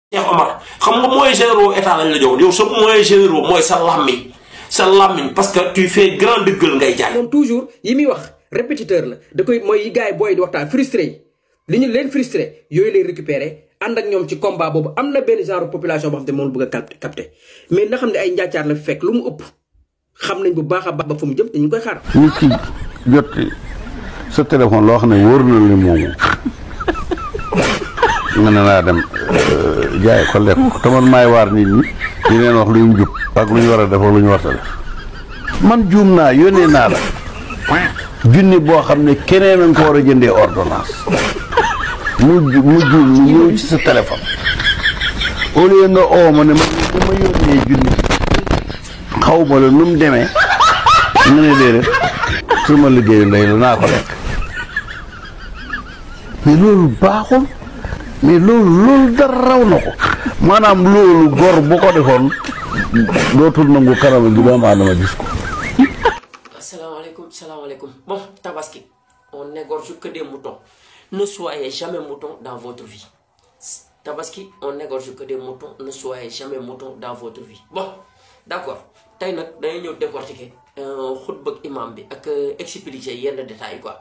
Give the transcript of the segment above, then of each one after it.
Cheikh Omar xam nga moyen généraux état lañ la jox yow sa moyen généraux mooy sa làmmiñ parce que tu fais grande gueule ngay jaay. moom toujours yi muy wax répétiteur la da koy mooy yi gars yi booy di waxtaan frustré yi li ñu leen frustré yooyu lay récupéré ànd ak ñoom ci combat boobu am na benn genre population boo xam ne moom bëgg a capté mais na xam ne ay njaacaar la fekk lu mu ëpp xam nañ bu baax a baax ba fa mu jëm te ñu koy xaar. nit ki jot sa téléphone loo xam ne wóor na li moomu nga ne laa dem jaay ko lekk ko te man maay waar nit ñi di leen wax lu ñu jub ak lu ñu war a def ak lu ñu war a def man juum naa yónnee naa la junni boo xam ne keneen a nga ko war a jëndee ordonnance mu juum mu ñëw ci sa téléphone au lieu nga oo ma ne man dama yónnee junni xaw ma la nu mu demee nga ne déedéet suma liggéeyu ndey la naa ko lekk mais loolu baaxul mais loolu dara raw na ko maanaam loolu gor bu ko defoon dootul nangu kanam gi doomu aadama gis ko. Salaamaaleykum. Bon, Tabaski, on n'égorge que des moutons. Ne soyez jamais mouton dans votre vie. Tabaski, on n'égorge que des moutons. Ne soyez jamais mouton dans votre vie. Bon, d'accord. Tey nag dañuy ñëw décortiquer xutba imam bi ak expliquer yenn détails quoi.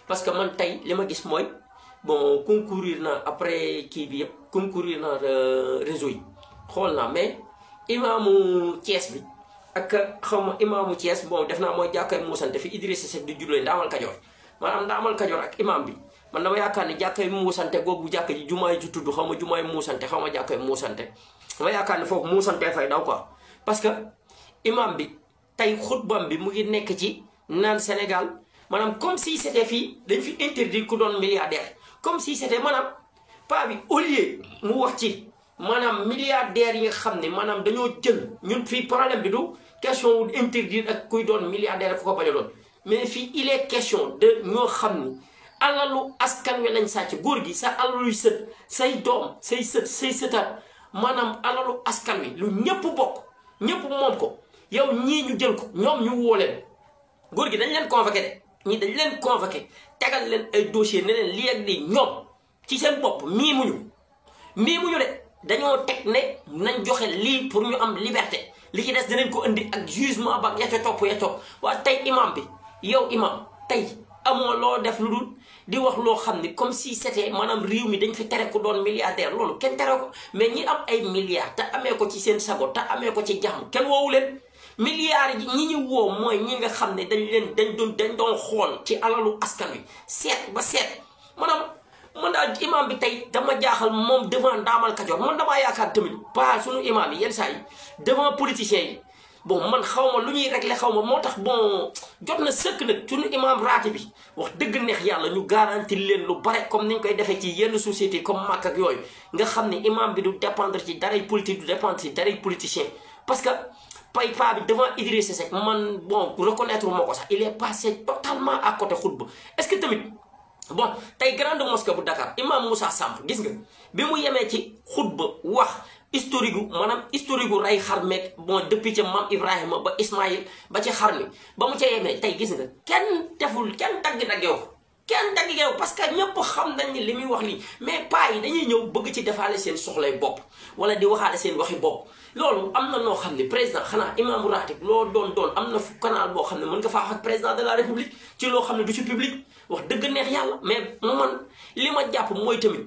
Parce que man tey li ma gis mooy bon concourir na après kii bi yëpp concourir na réseau yi xool naa mais imaamu Thiès bi. ak xaw ma imaamu Thiès bon def naa mooy jàkkay muusante fi Idrissa Seck di jullee Ndaamal Kajoor maanaam Ndaamal Kajoor ak imaam bi man dama yaakaar ne jàkkay muusante googu jàkk ji jumaay ju tudd xaw ma jumaay muusante xaw ma jàkkay muusante dama yaakaar ne foofu muusante fay daw quoi parce que imaam bi tey xutbam bi mu ngi nekk ci naan Sénégal maanaam comme si c'était fii dañ fi interdit ku doon milliardaire comme si c'était maanaam pas bi au lieu mu wax ci maanaam milliardaires yi nga xam ne maanaam dañoo jël ñun fii problème bi du question wu interdire ak kuy doon milliardaire ak ku ko bañ a doon mais fii il est question de ñoo xam ni alalu askan wi lañ sàcc góor gi sa alaluy sët say doom say sëtaat maanaam alalu askan wi lu ñëpp bokk ñëpp moom ko yow ñii ñu jël ko ñoom ñu woo leen góor gi dañ leen convoqué de ñii dañ leen convoqué tegal leen ay dossier ne leen lii ak lii ñoom ci seen bopp mii muñu de dañoo teg ne nañ joxe lii pour ñu am liberté li ci des dinañ ko indi ak jugement ba ya ca topp waa tey imam bi yow imam tey amoo loo def lu dul di wax loo xam ni comme si c'était maanaam réew mi dañ fi tere ku doon milliardaire loolu kenn tere ko mais ñi am ay milliards te amee ko ci seen sago te amee ko ci jàmm kenn woowu leen milliards yi ñi ñu woo mooy ñi nga xam ne dañ doon xool ci alalu askan wi seet ba seet maanaam man daal imam bi tey dama jaaxal moom devant Ndaamal Kajoor man damaa yaakaar tamit pas suñu imam yi yenn saa yi devant politiciens yi bon man xaw ma lu ñuy régler xaw ma moo tax bon jot na sëkk nag suñu imam raati bi wax dëgg neex yàlla ñu garantir leen lu bare comme niñ koy defee ci yenn société comme Makka ak yooyu nga xam ne imam bi du dépendre ci daray politique du dépendre ci daray politicien parce que pas bi devant Idrissa Seck man bon reconnaître moo ko sax il est passé totalement à côté xutba est-ce que tamit bon tey grande mosquée bu Dakar imam Moussa Samb gis nga bi mu yemee ci xutba wax historique gu maanaam historique gu rey xar meeg bon depuis ca maam Ibrahima ba Ismaïl ba ci xar mi ba mu ca yemee tey gis nga kenn dagg-daggeew parce que ñëpp xam nañ ni li muy wax lii mais pas yi dañuy ñëw bëgg ci defaale seen soxlay bopp wala di waxaale seen waxi bopp loolu am na noo xam ne président xanaa imaamu ratib loo doon am na fu canal boo xam ne mën nga faa wax ak président de la république ci loo xam ne du ci public wax dëgg neex yàlla mais man li ma jàpp mooy tamit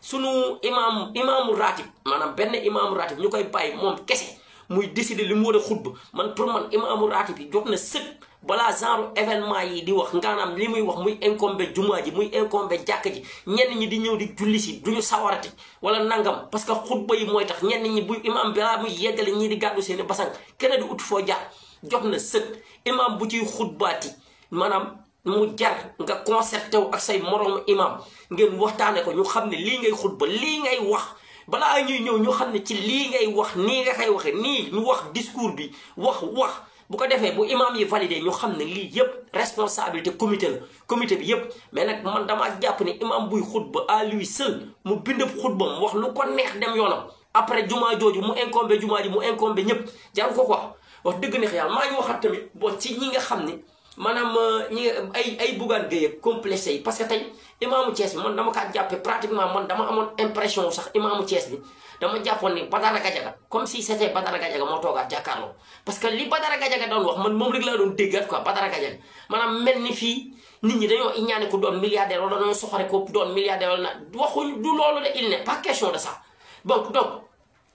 sunu imaamu ratib maanaam benn imaamu ratib ñu koy bàyyi moom kese muy décider li mu war a xutba man pour man imaamu ratib yi jot na sëkk balaa genre événement yi di wax ngaanaam li muy wax muy incombé jumaa ji muy incombé jàkk ji ñenn ñi di ñëw di julli si duñu sawarati wala nangam parce que xutba yi mooy tax ñenn ñi bu imaam balaa muy yeggale ñii di gàddu seeni basang kenn di ut foo jaar jot na sëkk imaam bu ciy xutbaati maanaam mu jar nga concerté wu ak say moroomu imam ngeen waxtaane ko ñu xam ne lii ngay xutba lii ngay wax balaa ñuy ñëw ñu xam ne ci lii ngay wax nii nga koy waxe nii ñu wax discours bi wax bu ko defee bu imam yi validé ñu xam ne lii yëpp responsabilité comité bi yëpp mais nag man damaa jàpp ne imam buy xutba à lui seul mu bind xutbam wax lu ko neex dem yoonam après jumaa jooju mu incombé jumaa ji mu incombé ñëpp jaru ko quoi wax dëgg neex yàlla maa ngi waxat tamit boo ci ñi nga xam ne maanaam ñi ay Bougane Gueye complexé yi parce que tey imaamu Thiès bi man dama kaa jàppe pratiquement man dama amoon impression sax imaamu Thiès bi dama jàppoon ni Badara Gadiaga comme si c'était Badara Gadiaga moo toogaat jàkkaarloo parce que li Badara Gadiaga doon wax man moom rek laa doon déggaat quoi Badara Gadiaga maanaam mel ni fii nit ñi dañoo iñaane ko doon milliardaire wala dañoo soxore ko doon milliardaire wala na waxuñ du loolu de il n'est pas question de ça donc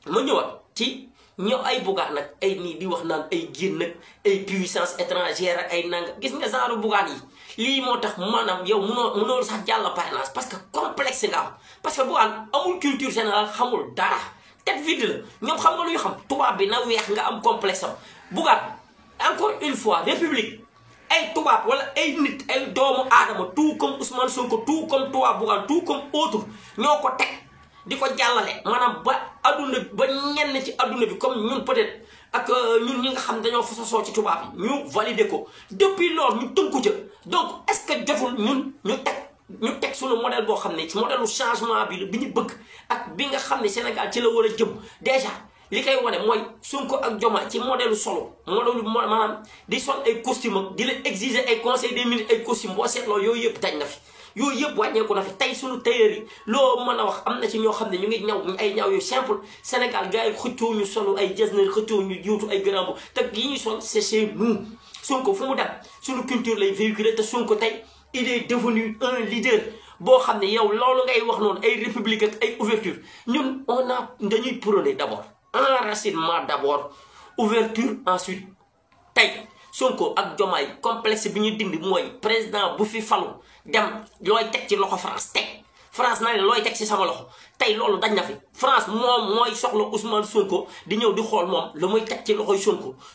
ma ñëwaat ci ñëw ay Bougane nag ay nii di wax naan ay génn nag ay puissance étrangère ak ay nanga gis nga genre Bougane yi lii moo tax maanaam yow mënoo sax jàll parrainage parce que complexe nga am parce que Bougane amul culture générale xamul dara tête vide la ñoom xam nga lu ñu xam tubaab bi na weex nga am complexe am Bougane encore une fois république ay tubaab wala ay nit ay doomu aadama tout comme Ousmane Sonko tout comme toi Bougane tout comme autre ñoo ko teg di ko jàllale maanaam ba adduna ba ñenn ci adduna bi comme ñun peut-être ak ñun ñi nga xam dañoo fa sosoo ci tubaab yi ñu valider ko depuis loolu ñu tënku ca donc est-ce que jotul ñun ñu teg suñu modèle boo xam ne ci modèle changement bi ñu bëgg ak bi nga xam ne Sénégal ci la war a jëm déjà li koy wane mooy Sonko ak Diomaye ci modèle solo modèle maanaam di sol ay costume ak di la exiger ay conseil des ministres ay costume boo seetloo yooyu yëpp dañ na fi yooyu yëpp wàññeeku na fi tey suñu tailleur yi loo mën a wax am na ci ñoo xam ne ñu ngi ñaw ay ñaw yu simple Sénégal gars yi xëccoo ñu solu ay jesner xëccoo ñu juutu ay grand boubou te yi ñu sol c'est chez nous Sonko fu mu dem suñu culture lay véhiculer te Sonko tey il est devenu un leader boo xam ne yow loolu ngay wax noonu ay république ak ay ouverture ñun on a dañuy prôner d'abord enracinement d'abord ouverture ensuite tey Sonko ak Diomaye complexe bi ñu dindi mooy président bu fi falu dem looy teg ci loxo France na ne looy teg ci sama loxo tey loolu dañ na fi France moom mooy soxla Ousmane Sonko di ñëw di xool moom lu muy teg ci loxoy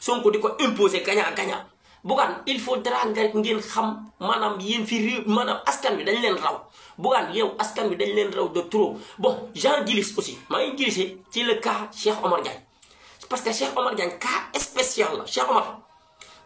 Sonko di ko imposer gagnant Bougane il faudra nga ngeen xam maanaam yéen fi réew maanaam askan wi dañ leen raw Bougane yow askan wi dañ leen raw de trop bon j'en glisse aussi maa ngi glissé ci le cas Cheikh Omar Diagne parce que Cheikh Omar Diagne cas spécial la Cheikh Omar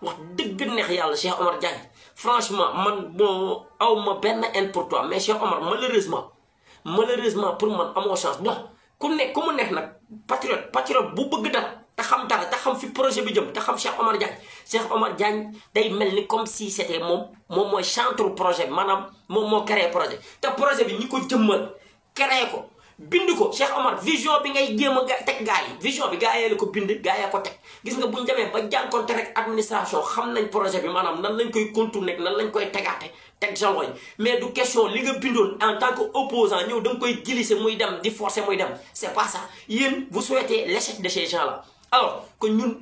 wax dëgg neex yàlla Cheikh Omar Diagne franchement man boo aw ma benn haine pour toi mais Cheikh Omar malheureusement pour man amoo chance bon ku mu neex nag patriote bu bëgg dara te xam dara te xam fi projet bi jëm te xam Cheikh Omar Diagne day mel ni comme si c'était moom mooy chantre projet bi maanaam moom moo créé projet te projet bi ñi ko jëmmal créé ko bind ko Cheikh Omar vision bi ngay jéem a teg gaa yi vision bi gaa yee la ko bind gaa yaa ko teg gis nga bu ñu demee ba jànkoonte rek administration xam nañ projet bi maanaam nan lañ koy contourner nan lañ koy tegaate teg jalon yi mais du question li nga bindoon en tant que opposant ñëw da nga koy glisser muy dem di forcer muy dem c'est pas ça yéen vous souhaitez l'échec de ces gens là alors que ñun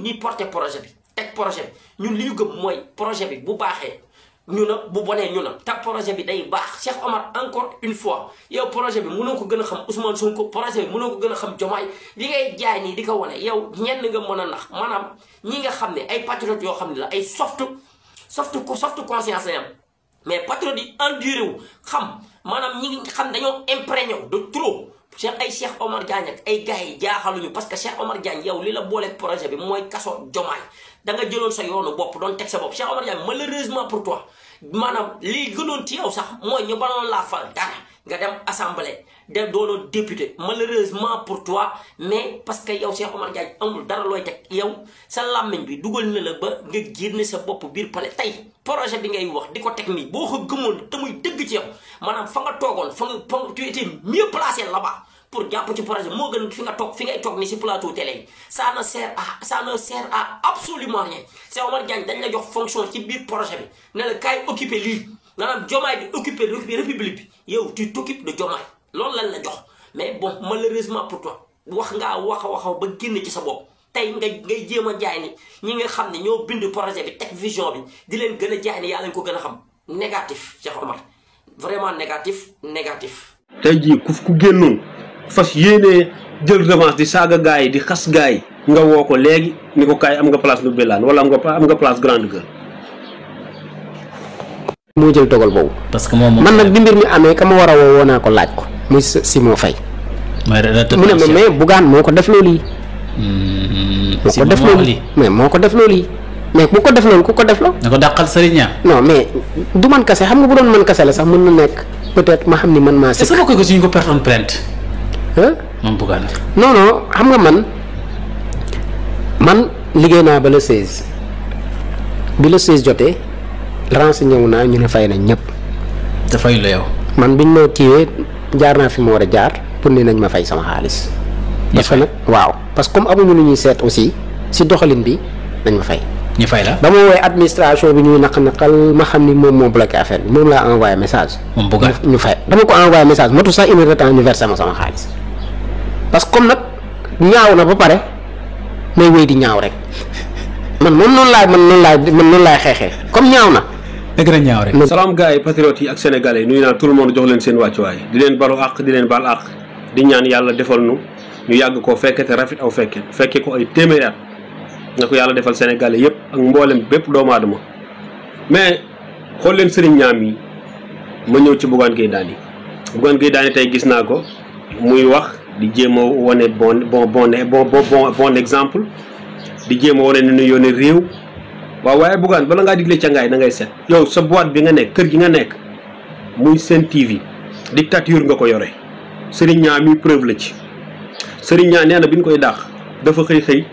ñi porter projet bi teg projet bi ñun li ñu gëm mooy projet bi bu baaxee ñu na bu bonee ñu na te projet bi day baax Cheikh Omar encore une fois yow projet bi mënoo ko gën a xam Ousmane Sonko projet bi mënoo ko gën a xam Diomaye li ngay jaay nii di ko wane yow ñenn nga mën a nax maanaam ñi nga xam ne ay patriotes yoo xam ne la ay soft conscience la am mais patriotes yi enduré wu xam maanaam ñi nga xam dañoo imprégné de trop Cheikh Omar Diagne ak ay gars yi jaaxaluñu parce que Cheikh Omar Diagne yow li la booleeg projet bi mooy kaso Diomaye da nga jëloon sa yoonu bopp doon teg sa bopp Cheikh Omar Diagne malheureusement pour toi maanaam lii gënoon ci yow sax mooy ñu banoon laa fal dara nga dem assemblée de doonoon député malheureusement pour toi mais parce que yow Cheikh Omar Diagne amul dara looy teg yow sa làmmiñ bi dugal na la ba nga génne sa bopp biir palais tey projet bi ngay wax di ko teg nii boo ko gëmoon te muy dëgg ci yow maanaam fa nga toogoon fa nga tu étais mieux placé là-bas pour jàpp ci projet moo gën fi ngay toog ni si plateau télé yi ça ne sert à absolument rien Cheikh Omar Diagne dañ la jox fonction ci biir projet bi ne la kaay occuper lii maanaam Diomaye bi occuper république bi yow tu t'occupes de Diomaye loolu lañ la jox mais bon malheureusement pour toi wax ngaa wax ba génn ci sa bopp tey ngay jéem a jaay ni ñi nga xam ne ñoo bind projet bi teg vision bi di leen gën a jaay ni yaa leen ko gën a xam négatif Cheikh Omar vraiment négatif tey jii ku génnoon fas yéenee jël revanche di saaga gars yi di xas gars yi nga woo ko léegi ni ko kaay am nga place bu Belane wala am nga place Grande Gueule. moo jël dogal boobu. parce que moom man nag bi mbir mi amee ka ma war a woo naa ko laaj ko muy Simon Faye. mu ne ma mais Bougane moo ko def loolu yi. moo ko def loolu yi mais bu ko def loolu ku ko def la. na ko dàqal Serigne non mais du man kase xam nga bu doon man kase la sax mën na nekk peut-être ma xam ni man maa. est-ce que ko suñu ko pertoon plainte. moom Bougane. non xam nga man liggéey naa ba le 16 bi le 16 jotee. renseigné wu naa ñu ne fay nañ ñëpp. te fay la yow. man biñ ma kiiwee jaar naa fi ma war a jaar pour ne nañ ma fay sama xaalis. parce que nag waaw parce que comme amuñu lu ñuy seet aussi si doxalin bi nañ ma fay. ñu fay la. ba ma woowee administration bi ñuy naqal ma xam ni moom moo bloqué affaire bi moom laa envoyé message. moom Bougane ñu fay dama ko envoyé message matu sax une heure de temps ñu versé ma sama xaalis parce que comme nag ñaaw na ba pare may wéy di ñaaw rek man noonu laay xeexee comme ñaaw na. dëgg la ñaaw rek. salaam gars yi patriotes yi ak sénégalais nuyu naa tout le monde jox leen seen wàccuwaay di leen balu àq di leen baal àq di ñaan yàlla defal ñu yàgg koo fekke te rafet aw fekke ko ay téeméeri at na ko yàlla defal sénégalais yëpp ak mboolem bépp doomu aadama mais xool leen sëriñ ñaam yi ma ñëw ci Bougane Gueye Dany Bougane Gueye Dany tey gis naa ko muy wax di jéem a wane bon exemple di jéem a wane ne ñu yónnee réew waaw waaye Bougane bala ngaa digle cangaay da ngay set yow sa boîte bi nga nekk kër gi nga nekk muy Sen TV dictature nga ko yore sëriñ ñaam yi preuve la ci sëriñ ñaam nee na bi ñu koy dàq dafa xëy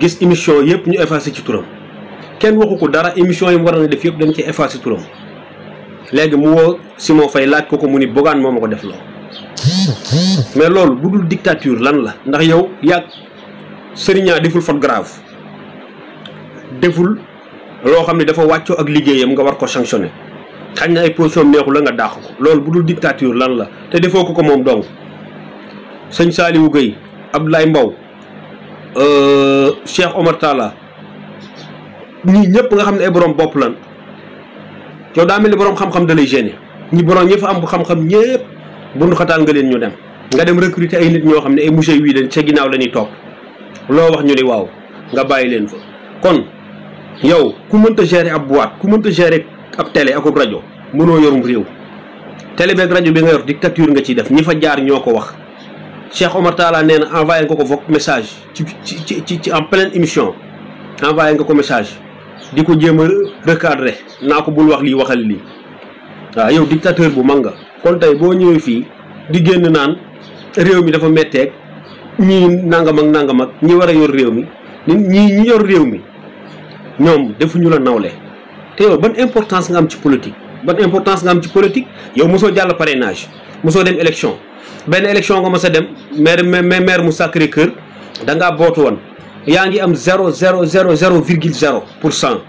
gis émission yëpp ñu effacé ci turam kenn waxu ko dara émission yi mu war a def yëpp dañ ci effacé turam léegi mu woo Simon Faye laaj ko mu ni Bougane moo ma ko def loo mais loolu bu dul dictature lan la ndax yow yàgg Serigne Niang deful faute grave deful loo xam ne dafa wàccoo ak liggéeyam nga war ko sanctionné xañ na ay position neexu la nga dàq ko loolu bu dul dictature lan la te defoo ko moom dong sëñ Saliou Gueye Abdoulaye Mbow Cheikh Omar Talla ñii ñëpp nga xam ne ay borom bopp lan yow daa mel ni borom xam-xam da lay gêné ñi fa am xam-xam ñëpp bundu xataal nga leen ñu dem nga dem recruter ay nit ñoo xam ne ay monsieur wii dañ ca ginnaaw la ñuy topp loo wax ñu ni waaw nga bàyyi leen fa. kon yow ku mënta gérer ab boîte ku mënta gérer ab télé ak ab rajo mënoo yorum réew télé beeg rajo bi nga yor dictature nga ciy def ñi fa jaar ñoo ko wax. Cheikh Omar Talla nee na envoyé nga ko vox message ci en pleine émission envoyé nga ko message di ko jéem a recadrer naa ko bul wax lii waxal lii waaw yow dictateur bu mag nga kon tey boo ñëwee fii di génn naan réew mi dafa metteeg ñii nangam ak ñi war a yor réew mi ñi yor réew mi ñoom defuñu la nawle te yow ban importance nga am ci politique yow mosoo jàll parrainage mosoo dem élection benn élection nga mos a dem maire mu Sacré-Cœur da ngaa bootu woon yaa ngi am 0,0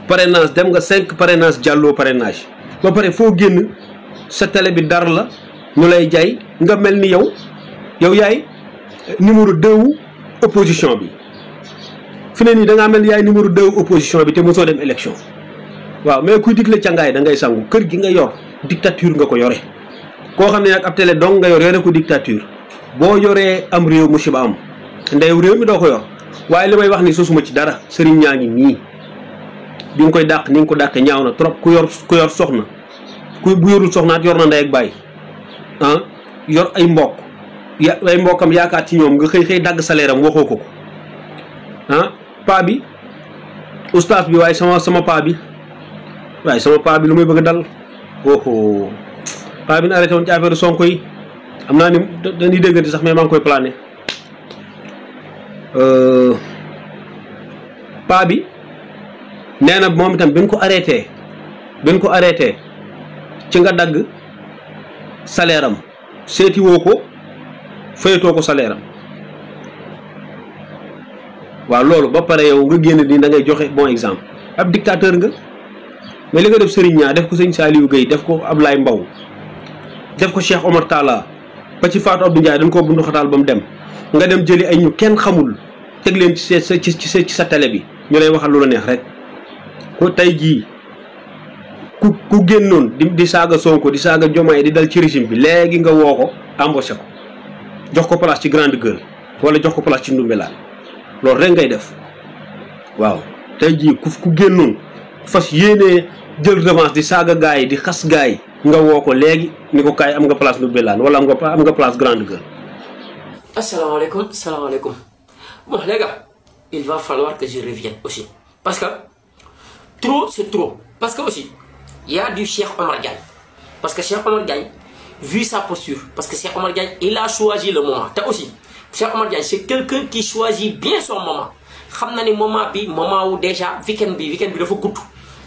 parrainage dem nga 5 parrainage jàlloo parrainage ba pare foo génn sa télé bi dara la ñu lay jaay nga mel ni yow yaay numéro 2 opposition bi fi ne nii da ngaa mel ni yaay numéro 2 opposition bi te mosoo dem élection waaw mais kuy digle cangaay da ngay sangu kër gi nga yor dictature nga ko yore koo xam ne nag ab télé dong nga yore ko dictature boo yoree am réew musiba am ndeyu réew mi doo ko yor waaye li may wax ni sosuma ci dara sëriñ ñaa ngi nii bi nga koy dàq ni nga ko dàqee ñaaw na trop ku yor soxna bu yorul soxnaat yor na ndey ak baay yor ay mbokk ay mbokkam yaakaar ci ñoom nga xëy dagg salaire am waxoo ko paa bi oustaz bi waaye sama paa bi lu may bëgg a dal paa bi na arrêté woon ci affaire Sonko yi xam naa ni dañuy déggante sax mais maa ngi koy plané paa bi nee na moom itam bi ñu ko arrêté ci nga dagg salaire am seeti woo ko fayatoo ko salaire am waaw loolu ba pare yow nga génn di da ngay joxe bon exemple ab dictateur nga mais li nga def Serigne Niang def ko sëñ Saliou Gueye def ko Ablaye Mbow def ko Cheikh Omar Talla ba ci Fatou Abdou Ndiaye dañ koo bundu xataal ba mu dem nga dem jëli ay ñu kenn xamul teg leen ci sa télé bi ñu lay waxal lu la neex rek ko tey jii ku génnoon di saaga Sonko di saaga Diomaye di dal ci régime bi léegi nga woo ko embauché ko jox ko place ci grande gueule wala jox ko place ci Ndoumbelane loolu rek ngay def waaw tey jii ku génnoon fas yéenee jël revanche di saaga gars yi di xas gars yi nga woo ko léegi ni ko kaay am nga place Ndoumbelane wala am nga place grande gueule. Asalaamaaleykum. Bon les gars, il va falloir que je revienne aussi parce que trop c'est trop. Parce que aussi il y a du Cheikh Omar Diagne parce que Cheikh Omar Diagne vu sa posture parce que Cheikh Omar Diagne il a choisi le moment te aussi Cheikh Omar Diagne c'est quelqu'un qui choisit bien son moment xam na ni moment wu déjà weekend bi dafa gudd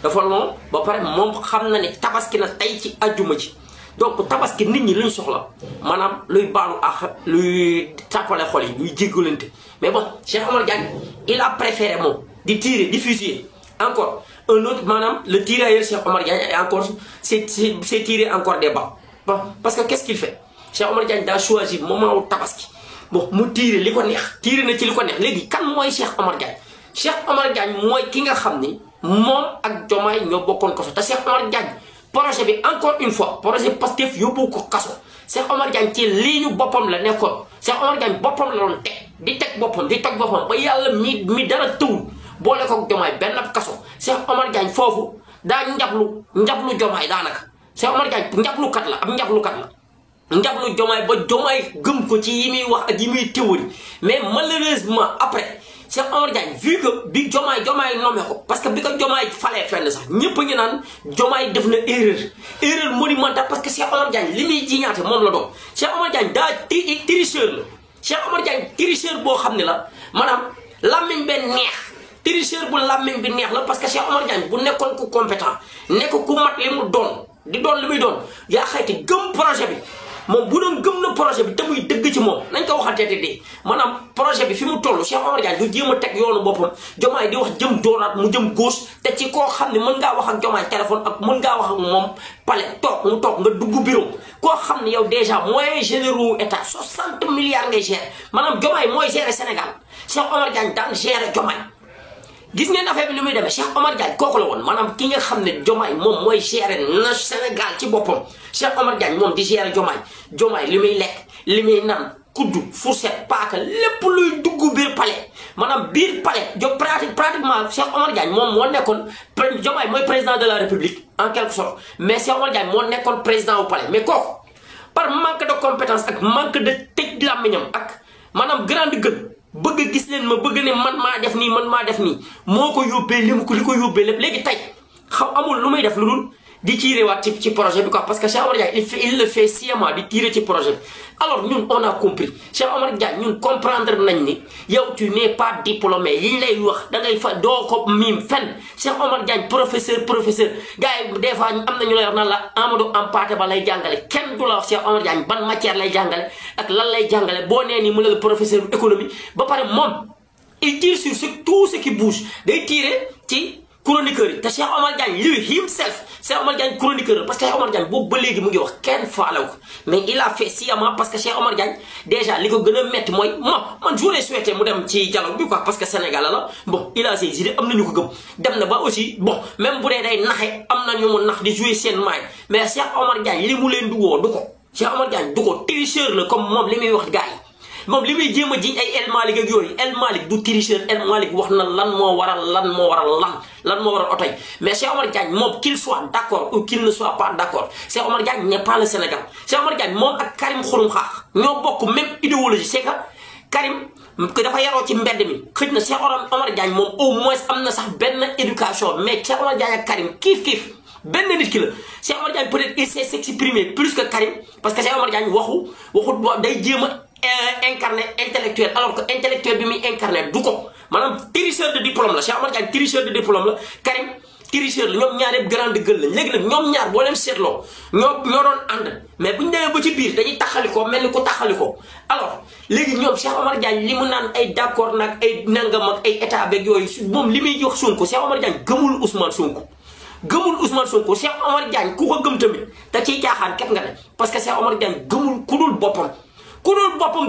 dafa long ba pare moom xam na ne tabaski na tey ci ajjuma ji donc tabaski nit ñi luñ soxla maanaam luy baalu ak luy tàppale xol yi luy jéggalante mais bon Cheikh Omar Diagne il a préféré moom di tirer di fusiller encore un autre maanaam le tirailleur Cheikh Omar Diagne et encore c'est tiré encore des balles bon parce que qu'est-ce qu'il fait Cheikh Omar Diagne daa choisir moment wu tabaski bon mu tirer li ko neex tirer na ci li ko neex léegi kan mooy Cheikh Omar Diagne Cheikh Omar Diagne mooy ki nga xam ni moom ak Diomaye ñoo bokkoon kaso te Cheikh Omar Diagne projet bi encore une fois projet Pastef yóbbu ko kaso Cheikh Omar Diagne ci lii ñu boppam la nekkoon Cheikh Omar Diagne boppam la doon teg boppam di toj boppam ba yàlla mi dara tëwul boole ko Diomaye benn kaso Cheikh Omar Diagne foofu daa njablu Diomaye daanaka Cheikh Omar Diagne njablukat la ab njablukat la njablu Diomaye ba Diomaye gëm ko ci yi muy wax ak yi muy théorie mais malheureusement après Cheikh Omar Diagne vu que bi Diomaye nommé ko parce que bi ko Diomaye falee fenn sax ñëpp a ngi naan Diomaye def na erreur monumentale parce que Cheikh Omar Diagne li muy jiñaate moom la doon Cheikh Omar Diagne daa tricheur la Cheikh Omar Diagne tricheur boo xam ne la maanaam làmmiñ benn neex tricheur bu làmmiñ bi neex la parce que Cheikh Omar Diagne bu nekkoon ku compétent nekk ku mat li mu doon di doon li muy doon yaa xayti gëm projet bi moom bu doon gëm na projet bi te muy dëgg ci moom nañ ko waxante te dee maanaam projet bi fi mu toll Cheikh Omar Diagne du jéem a teg yoonu boppam Diomaye di wax jëm doonaat mu jëm gauche te ci koo xam ne mën ngaa wax ak Diomaye téléphone ak mën ngaa wax ak moom palais toog nga dugg bureau koo xam ne yow déjà moyens généraux état 60 milliards ngay gérer maanaam Diomaye mooy gérer Sénégal Cheikh Omar Diagne daan gérer Diomaye gis ngeen affaire bi ni muy demee Cheikh Omar Diagne kooku la woon maanaam ki nga xam ne Diomaye moom mooy gérer na Sénégal ci boppam Cheikh Omar Diagne moom di gérer Diomaye li muy lekk li muy naan kuddu fourchette paaka lépp luy dugg biir palais maanaam biir palais pratiquement Cheikh Omar Diagne moom moo nekkoon Diomaye mooy président de la République en quelque sorte mais Cheikh Omar Diagne moo nekkoon président au palais mais kooku par manque de compétence ak manque de tëj làmmiñam ak maanaam grande gueule bëgg gis leen ma bëgg ne man maa def nii moo ko yóbbee li ko yóbbee lépp léegi tey amul lu muy def lu dul di tirer waat ci projet bi quoi parce que Cheikh Omar Diagne il le fait sciemment di tirer ci projet bi alors ñun on a compris Cheikh Omar Diagne ñun comprendre nañ ni yow tu n'es pas diplômé yi ñu lay wax da ngay fa doo ko miim fenn Cheikh Omar Diagne professeur gars yi des fois am na ñu lay wax naan la Amadou Hampâté Bâ lay jàngale kenn du la wax Cheikh Omar Diagne ban matière lay jàngale ak lan lay jàngale boo nee ni mu ne la professeur économie ba pare moom il tire sur tout ce qui bouge day tirer ci chroniqueur yi te Cheikh Omar Diagne lui himself Cheikh Omar Diagne chroniqueur parce que Cheikh Omar Diagne boobu ba léegi mu ngi wax kenn faalew ko mais il a fait sciemment parce que Cheikh Omar Diagne déjà li ko gën a métti mooy man j'aurais souhaité mu dem ci dialogue bi quoi parce que Sénégal la bon il a ses idées am na ñu ko gëm dem na ba aussi bon même bu dee day naxe am na ñu mu nax di jouer seen maay mais Cheikh Omar Diagne li mu leen du woo du ko Cheikh Omar Diagne du ko tricheur la comme moom li muy wax gars yi moom li muy jéem a jiñ ay El Malick ak yooyu El Malick du tricheur El Malick wax na lan moo waral oto yi mais Cheikh Omar Diagne moom qu'il soit d'accord ou qu'il ne soit pas d'accord Cheikh Omar Diagne n'est pas le Sénégal Cheikh Omar Diagne moom ak Karim Xurum Xaax ñoo bokk même idéologie c'est que Karim dafa yaroo ci mbedd mi xëj na Cheikh Omar Diagne moom au moins am na sax benn éducation mais Cheikh Omar Diagne ak Karim kiif benn nit ki la Cheikh Omar Diagne peut-être il sait s'exprimer plus que Karim parce que Cheikh Omar Diagne waxu day jéem a incarné intellectuel alors que intellectuel bi muy incarné du ko maanaam tricheur de diplôme la Cheikh Omar Diagne tricheur de diplôme la Karim tricheur la ñoom ñaar yëpp grande gueule lañ léegi nag ñoom ñaar boo leen seetloo ñoo doon ànd mais buñu demee ba ci biir dañuy taxalikoo mel ni ku taxalikoo alors léegi ñoom Cheikh Omar Diagne li mu naan ay d'accord nag ay nangam ak ay état beeg yooyu moom li muy jox Sonko Cheikh Omar Diagne gëmul Ousmane Sonko Cheikh Omar Diagne ku ko gëm tamit da ciy jaaxaan képp nga ne parce que Cheikh Omar Diagne gëmul ku dul boppam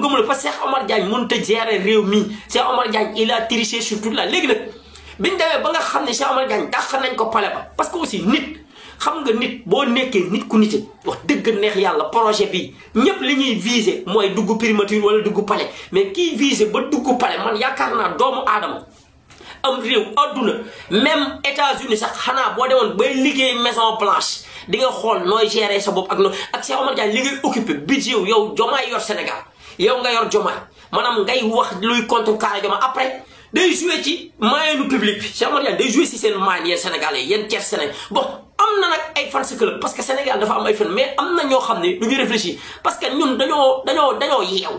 gëmul parce que Cheikh Omar Diagne mënut a gérer réew mi Cheikh Omar Diagne il a triché sur tout là léegi nag biñ demee ba nga xam ne Cheikh Omar Diagne dàq nañ ko pale ba parce que aussi nit xam nga nit boo nekkee nit ku nite wax dëgg neex yàlla projet bi ñëpp li ñuy viser mooy dugg primature wala dugg palais mais kii viser ba dugg palais man yaakaar naa doomu aadama am réew adduna même États-Unis sax xanaa boo demoon bay liggéey Maison Blanche di nga xool nooy gérer sa bopp ak Cheikh Omar Diagne li ngay occupé budget yow Diomaye yor Sénégal yow nga yor Diomaye maanaam ngay wax luy contrecarrer Diomaye après day joué ci moyenu public bi Cheikh Omar Diagne day joué si seen moyen yéen Sénégalais yéen Thiès Sénégal bon am na nag ay fans club parce que Sénégal dafa am ay fan mais am na ñoo xam ne du ñu réfléchir parce que ñun dañoo yeew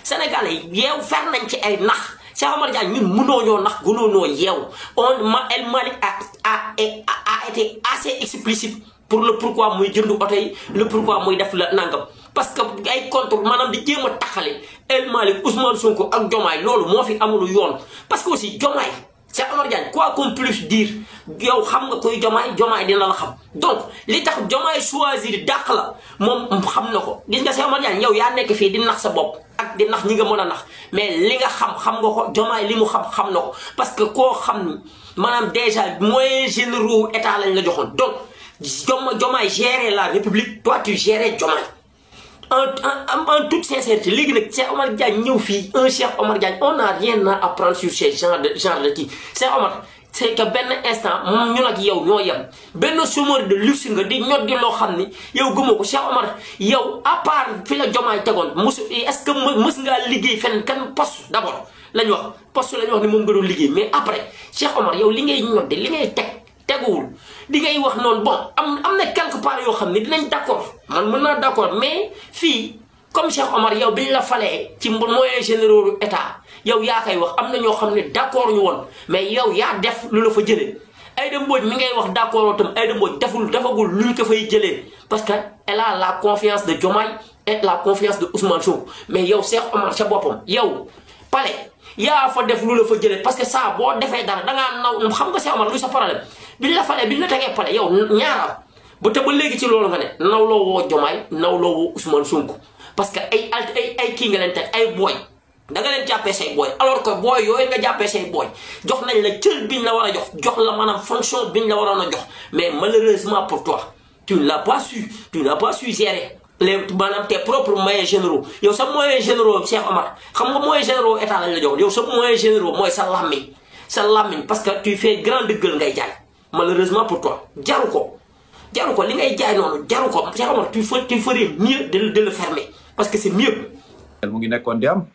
Sénégalais yeew fer nañ ci ay nax Cheikh Omar Diagne ñun mënoo ñoo nax gënoo ñoo yeew El Malick a été assez explicite pour le pourquoi muy jënd oto yi le pourquoi muy def la nangam parce que ay contre maanaam di jéem a taxale El Malick Ousmane Sonko ak Diomaye loolu moo fi amul yoon parce que aussi Diomaye Cheikh Omar Diagne quoi qu'on puisse dire yow xam nga koy Diomaye dina la xam donc li tax Diomaye choisir dàq la moom xam na ko gis nga Cheikh Omar Diagne yow yaa nekk fii di nax sa bopp ak di nax ñi nga mën a nax mais li nga xam nga ko Diomaye li mu xam na ko parce que koo xam ni maanaam déjà moyens généraux état lañ la joxoon donc Diomaye gérer la République toi tu gérer Diomaye en toute sincérité léegi nag Cheikh Omar Diagne ñëw fii un Cheikh Omar Diagne on n'a rien à apprendre sur ces genre de kii Cheikh Omar c'est que benn instant moom ñun ak yow ñoo yem benn chômeur de luxe nga di ñot di loo xam ni yow gëmoo ko Cheikh Omar yow à part fi la Diomaye tegoon est-ce que mës ngaa liggéey fenn kan poste d'abord lañ wax poste lañ wax ni moom nga doon liggéey mais après Cheikh Omar yow li ngay ñoddi li ngay teguwul di ngay wax noonu bon am na quelque part yoo xam ne dinañ d'accord man mën naa d'accord mais fii comme Cheikh Omar yow biñ la falee ci moyens généraux état yow yaa koy wax am na ñoo xam ne d'accord ñu woon mais yow yaa def lu la fa jëlee Aïda Mbodj mi ngay wax d'accord tam Aïda Mbodj defagul luñ ko fay jëlee parce que elle a la confiance de Diomaye et la confiance de Ousmane Sonko mais yow Cheikh Omar sa boppam yow palais yaa fa def lu la fa jëlee parce que ça boo defee dara dangaa naw xam nga Cheikh Omar luy sa problème biñ la falee biñ la tegee palais yow ñaara ba te ba léegi ci loolu nga ne nawloo woo Diomaye nawloo woo Ousmane Sonko parce que ay kii nga leen teg ay booy da nga leen jàppee say booy alors que booy yooyu nga jàppee say booy jox nañ la cër biñ la war a jox la maanaam fonction biñ la waroon a jox mais malheureusement pour toi tu n'as pas su gérer les maanaam tes propres moyens généraux yow sa moyens généraux Cheikh Omar xam nga moyens généraux état lañ la jox yow sa moyens généraux mooy sa làmmiñ parce que tu fais grande gueule ngay jaay malheureusement pour toi jaru ko li ngay jaay noonu jaru ko Cheikh Omar tu ferais mieux de le fermer parce que c'est mieux. mu ngi nekkoon di am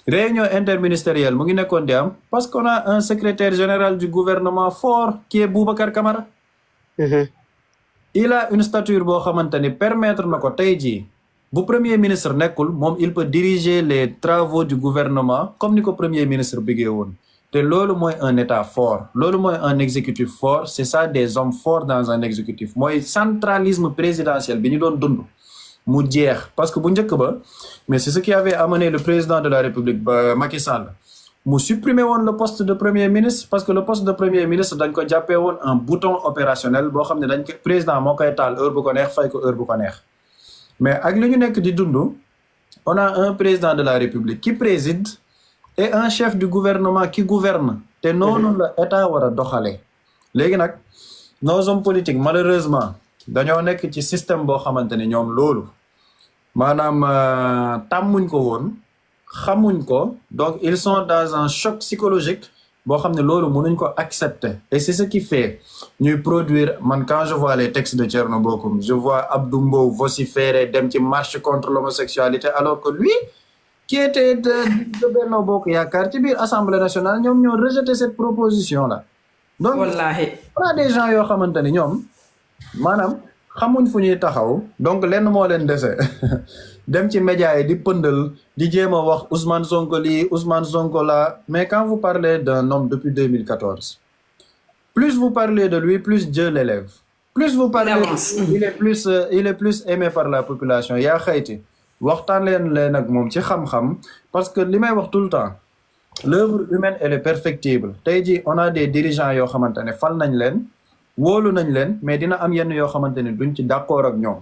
réunion interministérielle mu ngi nekkoon di am parce qu'on a un secrétaire général du gouvernement fort qui est Boubacar Camara. Il a une stature boo xamante ni permettre na ko tey jii bu premier ministre nekkul moom il peut diriger les travaux du gouvernement comme ni ko premier ministre bëggee woon. te loolu mooy un état fort loolu mooy un exécutif fort c'est ça des hommes forts dans un exécutif mooy centralisme présidentiel bi ñu doon dund mu jeex parce que bu njëkk ba mais c'est ce qui avait amené le président de la République Macky Sall mu supprimer woon le poste de premier ministre parce que le poste de premier ministre dañ ko jàppee woon un bouton opérationnel boo xam ne dañ ko président moo koy taal heure bu ko neex fay ko heure bu ko neex mais ak li ñu nekk di dund on a un président de la République qui préside et un chef du gouvernement qui gouverne te noonu la état war a doxalee léegi nag nos hommes politiques malheureusement dañoo nekk ci système boo xamante ne ñoom loolu maanaam tàmmuñ ko woon xamuñ ko donc ils sont dans un choc psychologique boo xam ne loolu mënuñ ko accepter et c'est ce qui fait ñuy produire man quand je vois les textes de Thierno Bocoum je vois Abdou Mbow vociférer dem ci marche contre l'homosexualité alors que lui qui était de Benno Bokk Yaakaar ci biir Assemblée nationale ñoom ñoo rejeté cette proposition là donc wallahi on a des gens yoo xamante ni ñoom maanaam xamuñ fu ñuy taxaw donc lenn moo leen dese dem ci médias yi di pëndal di jéem a wax Ousmane Sonko lii Ousmane Sonko là mais quand vous parlez d'un homme depuis 2014 plus vous parlez de lui plus Dieu l'élève plus vous parlez il est plus aimé par la population yaa xayti waxtaan leen ak moom ci xam-xam parce que li may wax tout le temps l'œuvre humaine elle est perfectible tey jii on a des dirigeants yoo xamante ne fal nañ leen wóolu nañ leen mais dina am yenn yoo xamante ne duñ ci d'accord ak ñoom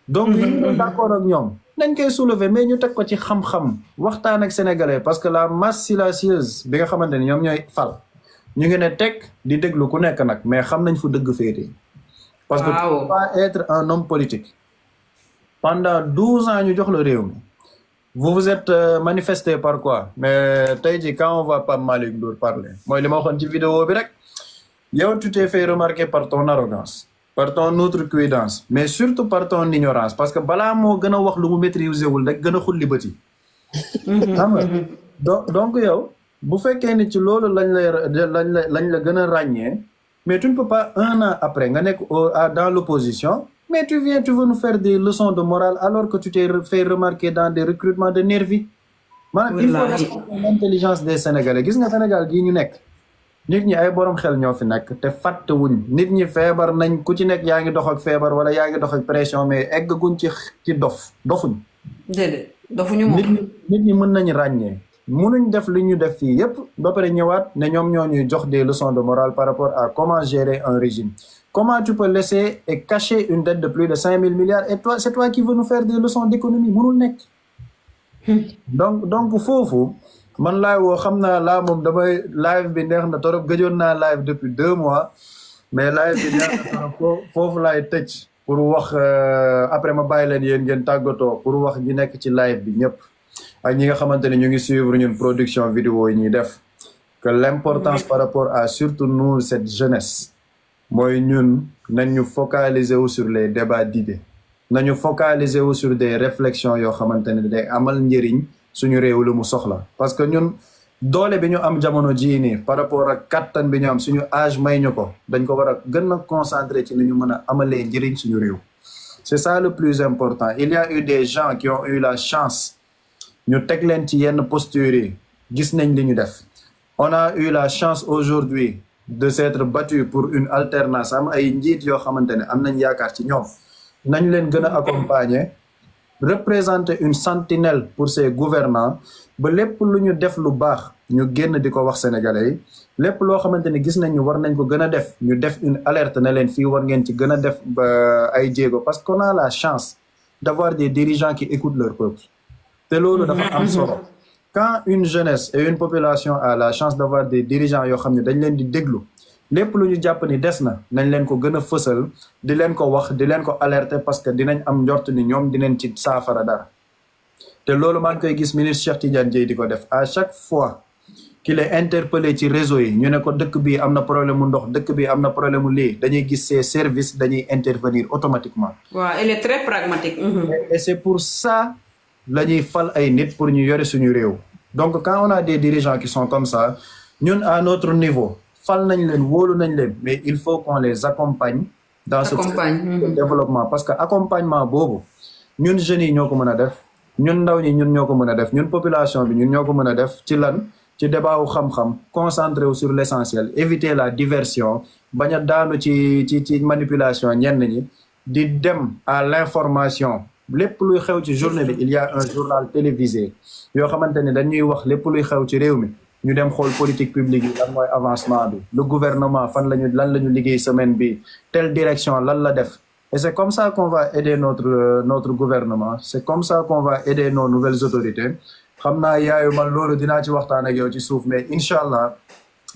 donc ñu d'accord ak ñoom nañ koy soulever mais ñu teg ko ci xam-xam waxtaan ak sénégalais parce que la masse silencieuse bi nga xamante ne ñoom ñooy fal ñu ngi ne teg di déglu ku nekk nag mais xam nañ fu dëgg féete parce que tu peux pas être un homme politique pendant 12 ans ñu jox la réew mi vous vous êtes manifesté par quoi mais tey jii quand on voit Pape Malick Ndour parler mooy li ma waxoon ci vidéo bi rek yow tu t'es fait remarquer par ton arrogance par ton outrecuidance mais surtout par ton ignorance parce que balaa moo gën a wax lu mu maîtriser wul rek gën a xulli bëti xam nga donc yow bu fekkee ni ci loolu lañ la gën a ràññee mais tu ne peux pas un an après nga nekk dans l'opposition mais tu veux nous faire des leçons de morale alors que tu t'es fait remarquer dans des recrutements de nervis maanaam il faut respecter l'intelligence des Sénégalais gis nga Sénégal gii ñu nekk nit ñi ay borom xel ñoo fi nekk te fàttewuñ nit ñi feebar nañ ku ci nekk yaa ngi dox ak feebar wala yaa ngi dox ak pression mais eggaguñ ci dofuñ. déedéet dofuñu moom. nit ñi mën nañ ràññee mënuñ def li ñu def fii yépp ba pare ñëwaat ne ñoom ñoo ñuy jox des leçons de morale par rapport à comment gérer un régime. Comment tu peux laisser et cacher une dette de plus de 5 000 milliards et toi c'est toi qui veux nous faire des leçons d'économie mënul nekk. donc foofu. man laay woo xam naa laa moom damay live bi neex na torop gëjoon naa live depuis 2 mois mais live bi neex na torop foofu laay tëj pour wax après ma bàyyi leen yéen ngeen tàggatoo pour wax ñi nekk ci live bi ñëpp ak ñi nga xamante ne ñu ngi suivre ñun production vidéo yi ñuy def que l'importance par rapport à surtout nous cette jeunesse mooy ñun nañu focaliser wu sur les débats d'idées nañu focaliser wu sur des réflexions yoo xamante ne day amal njëriñ suñu réew lu mu soxla parce que ñun doole bi ñu am jamono jii nii par rapport ak kattan bi ñu am suñu âge may ñu ko dañ ko war a gën a concentrer ci ni ñu mën a amalee njëriñ suñu réew c'est ça le plus important il y a eu des gens qui ont eu la chance ñu teg leen ci yenn postures yi gis nañ li ñu def on a eu la chance aujourd'hui de s'être battu pour une alternance am ay njiit yoo xamante ne am nañ yaakaar ci ñoom nañ leen gën a accompagner représenter une sentinelle pour ces gouvernants ba lépp lu ñu def lu baax ñu génn di ko wax sénégalais yi lépp loo xamante ni gis nañ ñu war nañ ko gën a def ñu def une alerte ne leen fii war ngeen ci gën a def ba ay jéego parce qu'on a la chance d'avoir des dirigeants qui écoutent leur peuple te loolu dafa am solo quand une jeunesse et une population a la chance d'avoir des dirigeants yoo xam ne dañ leen di déglu lépp lu ñu jàpp ni des na nañ leen ko gën a fësal di leen ko wax di leen ko alerter parce que dinañ am njort ni ñoom dinañ ci saafara dara te loolu maa ngi koy gis ministre Cheikh Tidiane Dièye di ko def à chaque fois qu'il est interpellé ci réseau yi ñu ne ko dëkk bi am na problème mu ndox dëkk bi am na problème mu lii dañuy gis ces services dañuy intervenir automatiquement. waaw elle est très pragmatique. et c'est pour ça la ñuy fal ay nit pour ñu yore suñu réew donc quand on a des dirigeants qui sont comme ça ñun à notre niveau. fal nañ leen wóolu nañ leen mais il faut qu'on les accompagne dans ce développement parce que accompagnement boobu ñun jeunes yi ñoo ko mën a def ñun ndaw ñi ñun ñoo ko mën a def ñun population bi ñun ñoo ko mën a def ci lan ci débat wu xam-xam concentré wu sur l'essentiel éviter la diversion bañ a daanu ci manipulation ñenn ñi di dem à l'information lépp luy xew ci journée bi il y a un journal télévisé yoo xamante ne dañuy wax lépp luy xew ci réew mi ñu dem xool politique publique yi lan mooy avancement bi le gouvernement lan la ñu liggéey semaine bi telle direction lan la def et c'est comme ça qu'on va aider notre gouvernement c'est comme ça qu'on va aider nos nouvelles autorités xam naa yaayu man loolu dinaa ci waxtaan ak yow ci suuf mais incha allah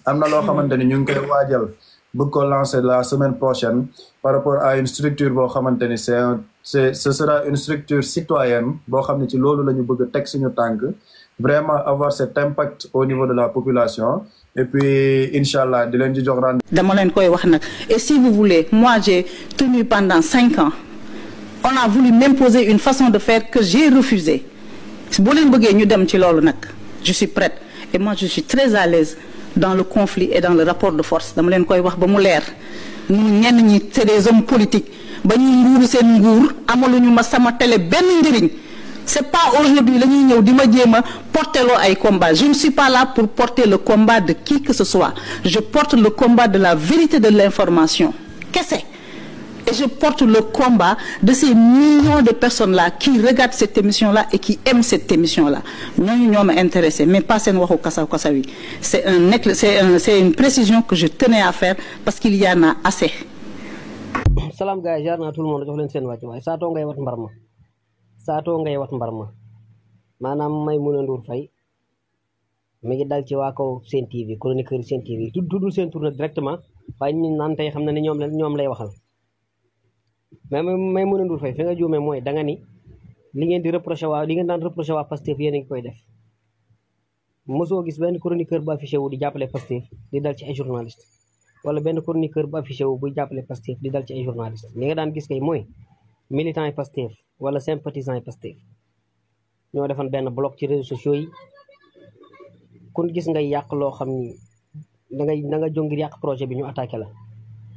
am na loo xamante ni ñu ngi koy waajal bëgg ko lancer la semaine prochaine par rapport à une structure boo xamante ni ce sera une structure citoyenne boo xam ne ci loolu la ñu bëgg a teg suñu tànk vraiment avoir cet impact au niveau de la population et puis inchallah di leen ci jox rendez-vous. dama leen koy wax nag et si vous voulez moi j'ai tenu pendant 5 ans on a voulu m'imposer une façon de faire que j'ai refusé boo leen bëggee ñu dem ci loolu nag je suis prête et moi je suis très à l'aise dans le conflit et dans le rapport de force dama leen koy wax ba mu leer ñun ñenn ñi c'est des hommes politiques ba ñuy nguuru seen nguur amaluñu ma sama télé benn njëriñ. C'est pas aujourd'hui la ñuy ñëw di ma jéem a porter loo ay combat je ne suis pas là pour porter le combat de qui que ce soit je porte le combat de la vérité de l'information kese et je porte le combat de ces millions de personnes là qui regardent cette émission là et qui aiment cette émission là ñooñu ñoo ma intéressé mais pas seen waxu kasaw yi c'est une précision que je tenais à faire parce qu'il y en a assez. salaam gars yi jaar naa tout le monde jox leen seen wàcc waaye saatoo ngay wat mbar ma saatoo ngay wat mbar ma maanaam Maimouna Ndour Faye mi ngi dal ci waa kaw Sen TV chroniqueur Sen TV tuddul seen tour directement waaye ñu naan tey xam na ne ñoom lay waxal mais Maimouna Ndour Faye fi nga juumee mooy da nga ni li ngeen daan reproché waa Pastef yéen a ngi koy def mosoo gis benn chroniqueur bu affiché wu di jàppale Pastef di dal ci ay journaliste wala benn chroniqueur bu affiché wu buy jàppale Pastef di dal ci ay journaliste li nga daan gis kay mooy militant yi Pastef wala sympathisant yi Pastef ñoo defan benn bloc ci réseaux sociaux yi kun gis ngay yàq loo xam ni da nga jóg ngir yàq projet bi ñu attaqué la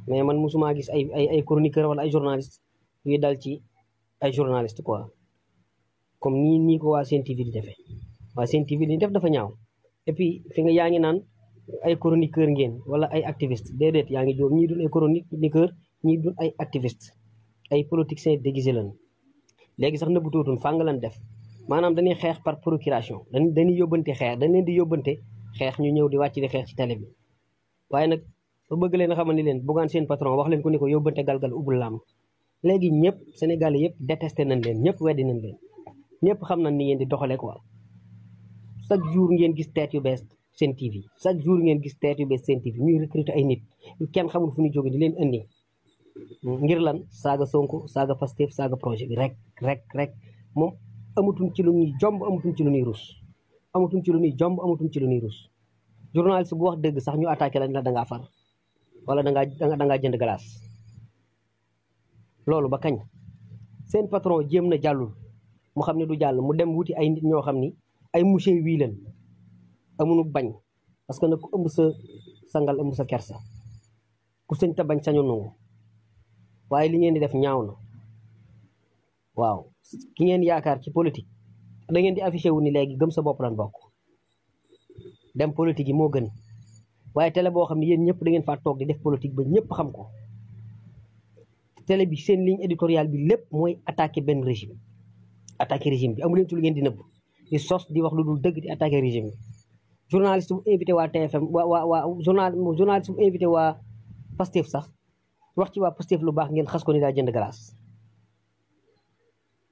mais man musuma gis ay chroniqueur wala ay journaliste yuy dal ci ay journaliste quoi comme nii ko waa Sen TV di defee waaye seen TV li ñu def dafa ñaaw et puis fi nga yaa ngi naan ay chroniqueur ngeen wala ay activiste déedéet yaa ngi jóom ñii dul ay chroniqueur ñii dul ay activiste ay politiciens déguisé lañ léegi sax nëbbu tuutun fàng lan def maanaam dañuy xeex par procuration dañuy yóbbante xeex dañ leen di yóbbante xeex ñu ñëw di wàcc di xeex ci télé bi waaye nag ba bëgg leen a xamal ni leen Bougane seen patron wax leen ko ni ko yóbbante galgal ubbul làmb léegi ñëpp Sénégalais yëpp détesté nañ leen ñëpp weddi nañ leen ñëpp xam nañ ni ngeen di doxalee quoi chaque jour ngeen gis teet yu bees seen TV chaque jour ngeen gis teet yu bees seen TV ñuy recruter ay nit yu kenn xamul fu ñu jóge di leen indi ngir lan saaga Sonko saaga Pastef saaga projet bi rek moom amatuñ ci lu ñuy jomb amatuñ ci lu ñuy rus amatuñ ci lu ñuy jomb amatuñ ci lu ñuy rus journaliste bu wax dëgg sax ñu attaqué lañ la da ngaa far wala da ngaa jënd glace loolu ba kañ seen patron jéem na jàllul mu xam ne du jàll mu dem wuti ay nit ñoo xam ni ay monsieur wii leen amuñu bañ parce que nag ku ëmb sa sangal ëmb sa kersa ku sëñ ta bañ sañu nangu waaye li ngeen di def ñaaw na waaw ki ngeen yaakaar ci politique da ngeen di affiché wu ni léegi gëm sa bopp lan bokk dem politique yi moo gën waaye télé boo xam ne yéen ñëpp da ngeen faa toog di def politique ba ñëpp xam ko télé bi seen ligne éditoriale bi lépp mooy attaqué benn régime attaqué régime bi amu leen ci lu ngeen di nëbb di sos di wax lu dul dëgg di attaqué régime bi journaliste bu invité waa TFM waa journaliste bu invité waa Pastef sax wax ci waa Pastef lu baax ngeen xas ko ni daa jënd glace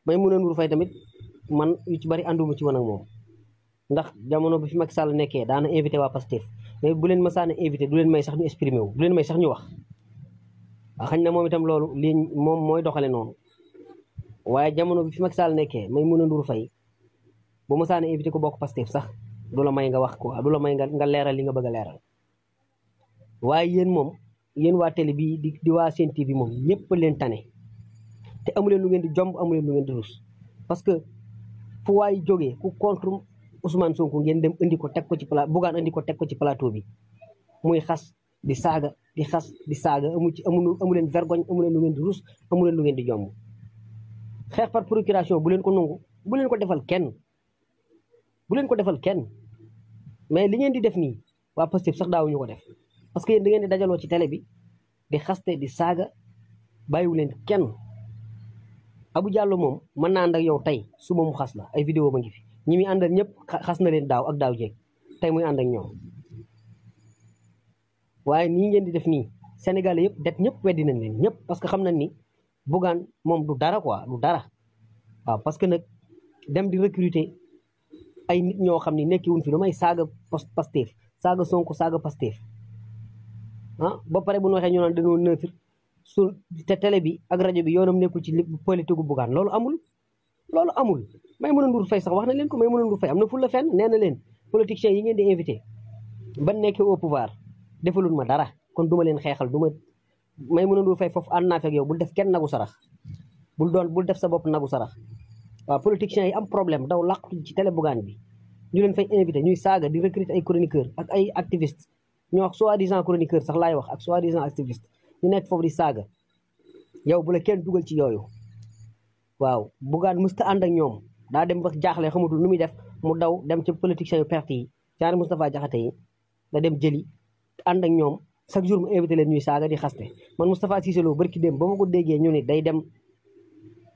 may mun a Ndour Faye tamit man yu ci bari ànduma ci woon ak moom ndax jamono bi fi Macky Sall nekkee daana invité waa Pastef mais bu leen ma saana invité du leen may sax ñu exprimé wu du leen may sax ñu wax waaw xañ na moom itam loolu lii moom mooy doxale noonu waaye jamono bi fi Macky Sall nekkee may mun a Ndour Faye bu ma saana invité ko bokk Pastef sax du la may nga wax quoi du la may nga leeral li nga bëgg a leeral waaye yéen moom yéen waa télé bi di waa Sen TV moom ñëpp leen tane te amuleen lu ngeen di jomb amuleen lu ngeen di rus parce que fu waay jógee ku contre Ousmane Sonko ngeen dem indi ko teg ko ci plateau Bougane indi ko teg ko ci plateau bi muy xas di saaga di xas di saaga amuleen vergogne amuleen lu ngeen di rus amuleen lu ngeen di jomb xeex par procuration bu leen ko nangu bu leen ko defal kenn bu leen ko defal kenn mais li ngeen di def nii waa Pastef sax daawuñu ko def parce que yéen da ngeen di dajaloo ci télé bi di xaste di saaga bàyyiwu leen kenn Abou Diallo moom mën naa ànd ak yow tey suba mu xas la ay vidéo ba ngi fi ñi muy àndal ñëpp xas na leen daaw ak daaw jéeg tey muy ànd ak ñoom waaye nii ngeen di def nii Sénégalais yëpp det ñëpp weddi nañ leen ñëpp parce que xam nañ ni Bougane moom du dara quoi du dara waaw parce que nag dem di recruter ay nit ñoo xam ni nekkiwuñ fi lu may saaga Pastef saaga Sonko saaga Pastef ah ba pare bu ñu waxee ñu naan dañoo neutre su te télé bi ak rajo bi yoonam nekkul ci politique gu Bougane loolu amul Maïmouna Ndour Faye sax wax na leen ko Maïmouna Ndour Faye am na fu la fenn nee na leen politiciens yi ngeen di invité ban nekkee au pouvoir defalul ma dara kon duma leen xeexal duma Maïmouna Ndour Faye foofu ànd naa fekk yow bul def kenn nagu sarax bul def sa bopp nagu sarax waaw politiciens yi am problème daw làqatu ci télé Bougane bi ñu leen fay invité ñuy saaga di recruter ay chroniqueur ak ay activiste ñu wax soi-disant chroniqueur sax laay wax ak soi-disant activiste ñu nekk foofu di saaga yow bu la kenn dugal ci yooyu waaw Bougane musta ànd ak ñoom daa dem ba jaaxle xamatul nu muy def mu daw dem ci politiciens yu perte yi genre Moustapha Diakhaté yi da dem jëli ànd ak ñoom chaque jour mu invité leen ñuy saaga di xaste man Moustapha Cissé Lo barki dem ba ma ko déggee ñu ni day dem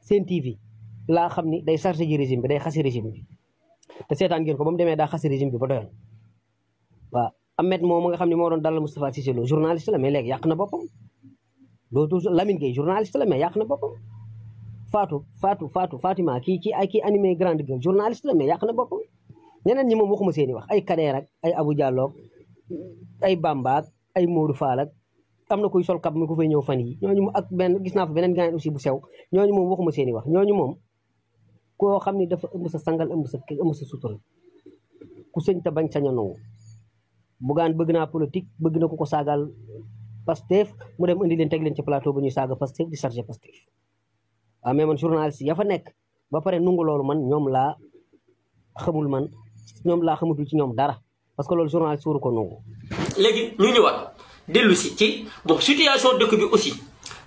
Sen TV laa xam ni day chargé ji régime bi day xasi régime bi te seetaan ngeen ko ba mu demee daa xasi régime bi ba doyoon waaw Ahmed moom nga xam ne moo doon dalal Moustapha Cissé Lo journaliste la mais léegi yàq na boppam dootul Lamine Gueye journaliste la mais yàq na boppam Fatima kii animé grande gueule journaliste la mais yàq na boppam ñeneen ñi moom waxuma seeni wax ay Kader ak ay Abou Diallo ay Bamba ak ay Modou Fall ak am na kuy sol kab mi ko fay ñëw fan yi ñooñu ak benn gis naa fa beneen gaañ aussi bu sew ñooñu moom waxuma seeni wax ñooñu moom koo xam ni dafa ëmb sa sangal ëmb sa sutura ku sëñ te bañ sañ a nangu Bougane bëgg naa politique bëgg na ko saagal Pastef mu dem indi leen teg leen ci plateau bu ñuy saaga Pastef di chargé Pastef waaw mais man journaliste ya fa nekk ba pare nungu loolu man ñoom laa xamatul ci ñoom dara parce que loolu journaliste waru ko nungu. léegi ñu ñëwaat dellu si ci bon situation dëkk bi aussi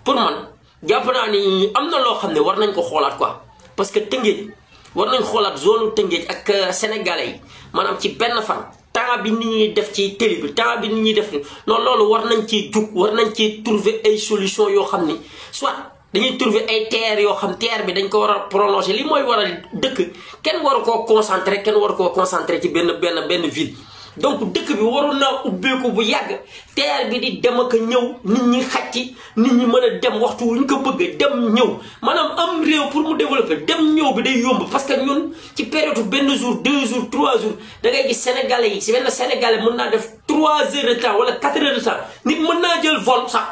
pour man jàpp naa ni am na loo xam ne war nañ ko xoolaat quoi parce que Tëngéej war nañ xoolaat zone Tëngéej ak sénégalais yi maanaam ci benn fan temps bi nit ñi def ci télé bi temps bi nit ñi def non loolu war nañ ci jug war nañ ci trouver ay solution yoo xam ni soit dañuy trouver ay terre yoo xam terre bi dañ ko war a prolonger li mooy war a dëkk kenn waru koo concentré ci benn ville donc dëkk bi waroon naa ubbeeku bu yàgg terre bi di dem ak ñëw nit ñi xaj ci nit ñi mën a dem waxtu wu ñu ko bëgg dem ñëw maanaam am réew pour mu développer dem ñëw bi day yomb parce que ñun ci période benn jour 2 jours 3 jours da ngay gis sénégalais yi si benn sénégalais mën naa def 3 heures de temps wala 4 heures de temps nit mën naa jël vol sax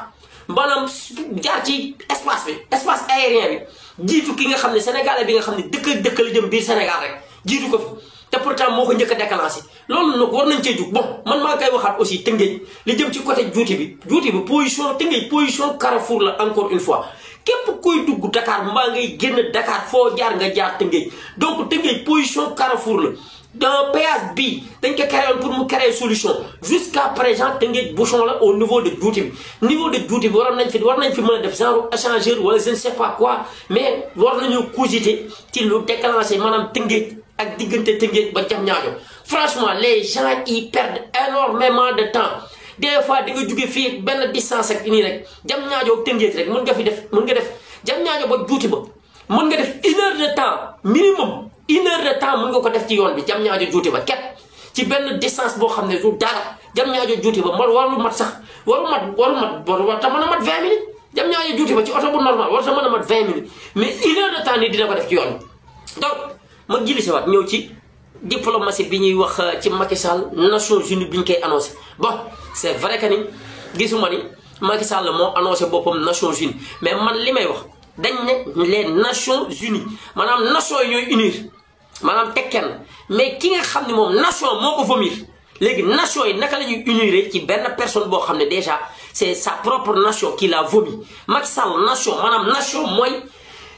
maanaam jaar ci espace aérien bi jiitu ki nga xam ne sénégalais bi nga xam ne dëkk la jëm biir Sénégal rek jiitu ko fi. te pourtant moo ko njëkk a déclenché loolu nag war nañ cee jug bon man maa koy waxaat aussi Tëngéej li jëm ci côté juuti bi position Tëngéej position Carrefour la encore une fois képp koy dugg Dakar mbaa ngay génn Dakar foo jaar nga jaar Tëngéej donc Tëngéej position Carrefour la dans péage bii dañ ko créé pour mu créer solution jusqu'à présent Tëngéej bouchon la au niveau de juuti bi war nañ fi mën a def genre échangeur wala je ne sais pas quoi mais war nañu cogiter ci lu déclenché maanaam Tëngéej ak diggante Tëngéej ba Diamniadio franchement les gens y perdent énormément de temps des fois di nga jóge fii benn distance ak nii rek Diamniadio ak Tëngéej rek mën nga def Diamniadio ba juuti ba mën nga def 1 heure de temps minimum 1 heure de temps mën nga ko def ci yoon bi Diamniadio juuti ba képp ci benn distance boo xam ne du dara Diamniadio juuti ba waru mat ta mën a mat 20 minutes Diamniadio juuti ba ci oto bu normal war ta mën a mat 20 minutes mais 1 heure de temps nii dina ko def ci yoon bi donc ma gili si waat ñëw ci diplomatie bi ñuy wax ci Macky Sall Nations Unies bi ñu koy annoncé bon c'est vrai que ni gisuma ni Macky Sall moo annoncé boppam Nations Unies mais man li may wax dañ ne les Nations Unies maanaam nations yi ñooy unir maanaam teg kenn mais ki nga xam ne moom nation moo ko vomir léegi nation yi naka la ñuy unir ci benn personne boo xam ne déjà c'est sa propre nation qui l'a vomi Macky Sall nation maanaam nation mooy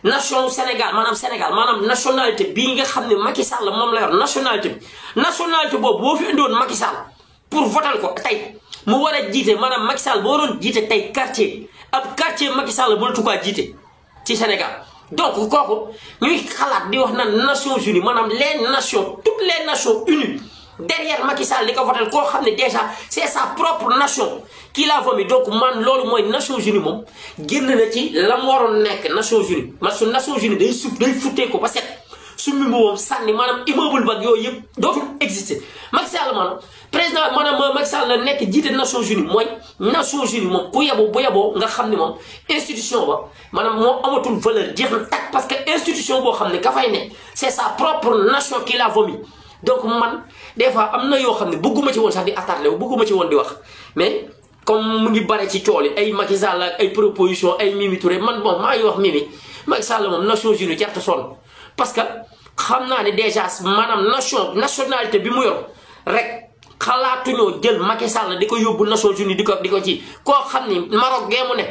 nation Sénégal maanaam nationalité bii nga xam ne Macky Sall moom la yor nationalité boobu boo fi indiwoon Macky Sall pour voter ko tey mu war a jiite maanaam Macky Sall boo doon jiite tey quartier Macky Sall mënatu kaa jiite ci Sénégal donc kooku ñuy xalaat di wax naan Nations Unies maanaam toutes les nations unies derrière Macky Sall li ko voter koo xam ne déjà c'est sa propre nation qui l'a vomi donc man loolu mooy Nations Unies moom génn na ci la mu waroon nekk Nations Unies parce que Nations Unies day futtee ko ba set summi moom sànni maanaam immeuble bag yooyu yëpp dootul exister Macky Sall maanaam président maanaam Macky Sall la nekk jiite Nations Unies mooy Nations Unies moom bu yeboo nga xam ne moom institution ba maanaam moo amatul valeur jeex na tàkk parce que institution boo xam ne ka fay ne c'est sa propre nation qui l'a vomi donc man des fois am na yoo xam ne bëgguma ci woon sax di attardé wu bëgguma ci woon di wax mais comme mu ngi bare ci tool yi ay Macky Sall ak ay proposition ay Mimi Touré man bon maa ngi wax Mimi Macky Sall moom Nations Unies jarta sonn parce que xam naa ne déjà maanaam nationalité bi mu yor rek xalaatuñoo jël Macky Sall di ko yóbbu Nations Unies di ko ci koo xam ni Maroc gee mu ne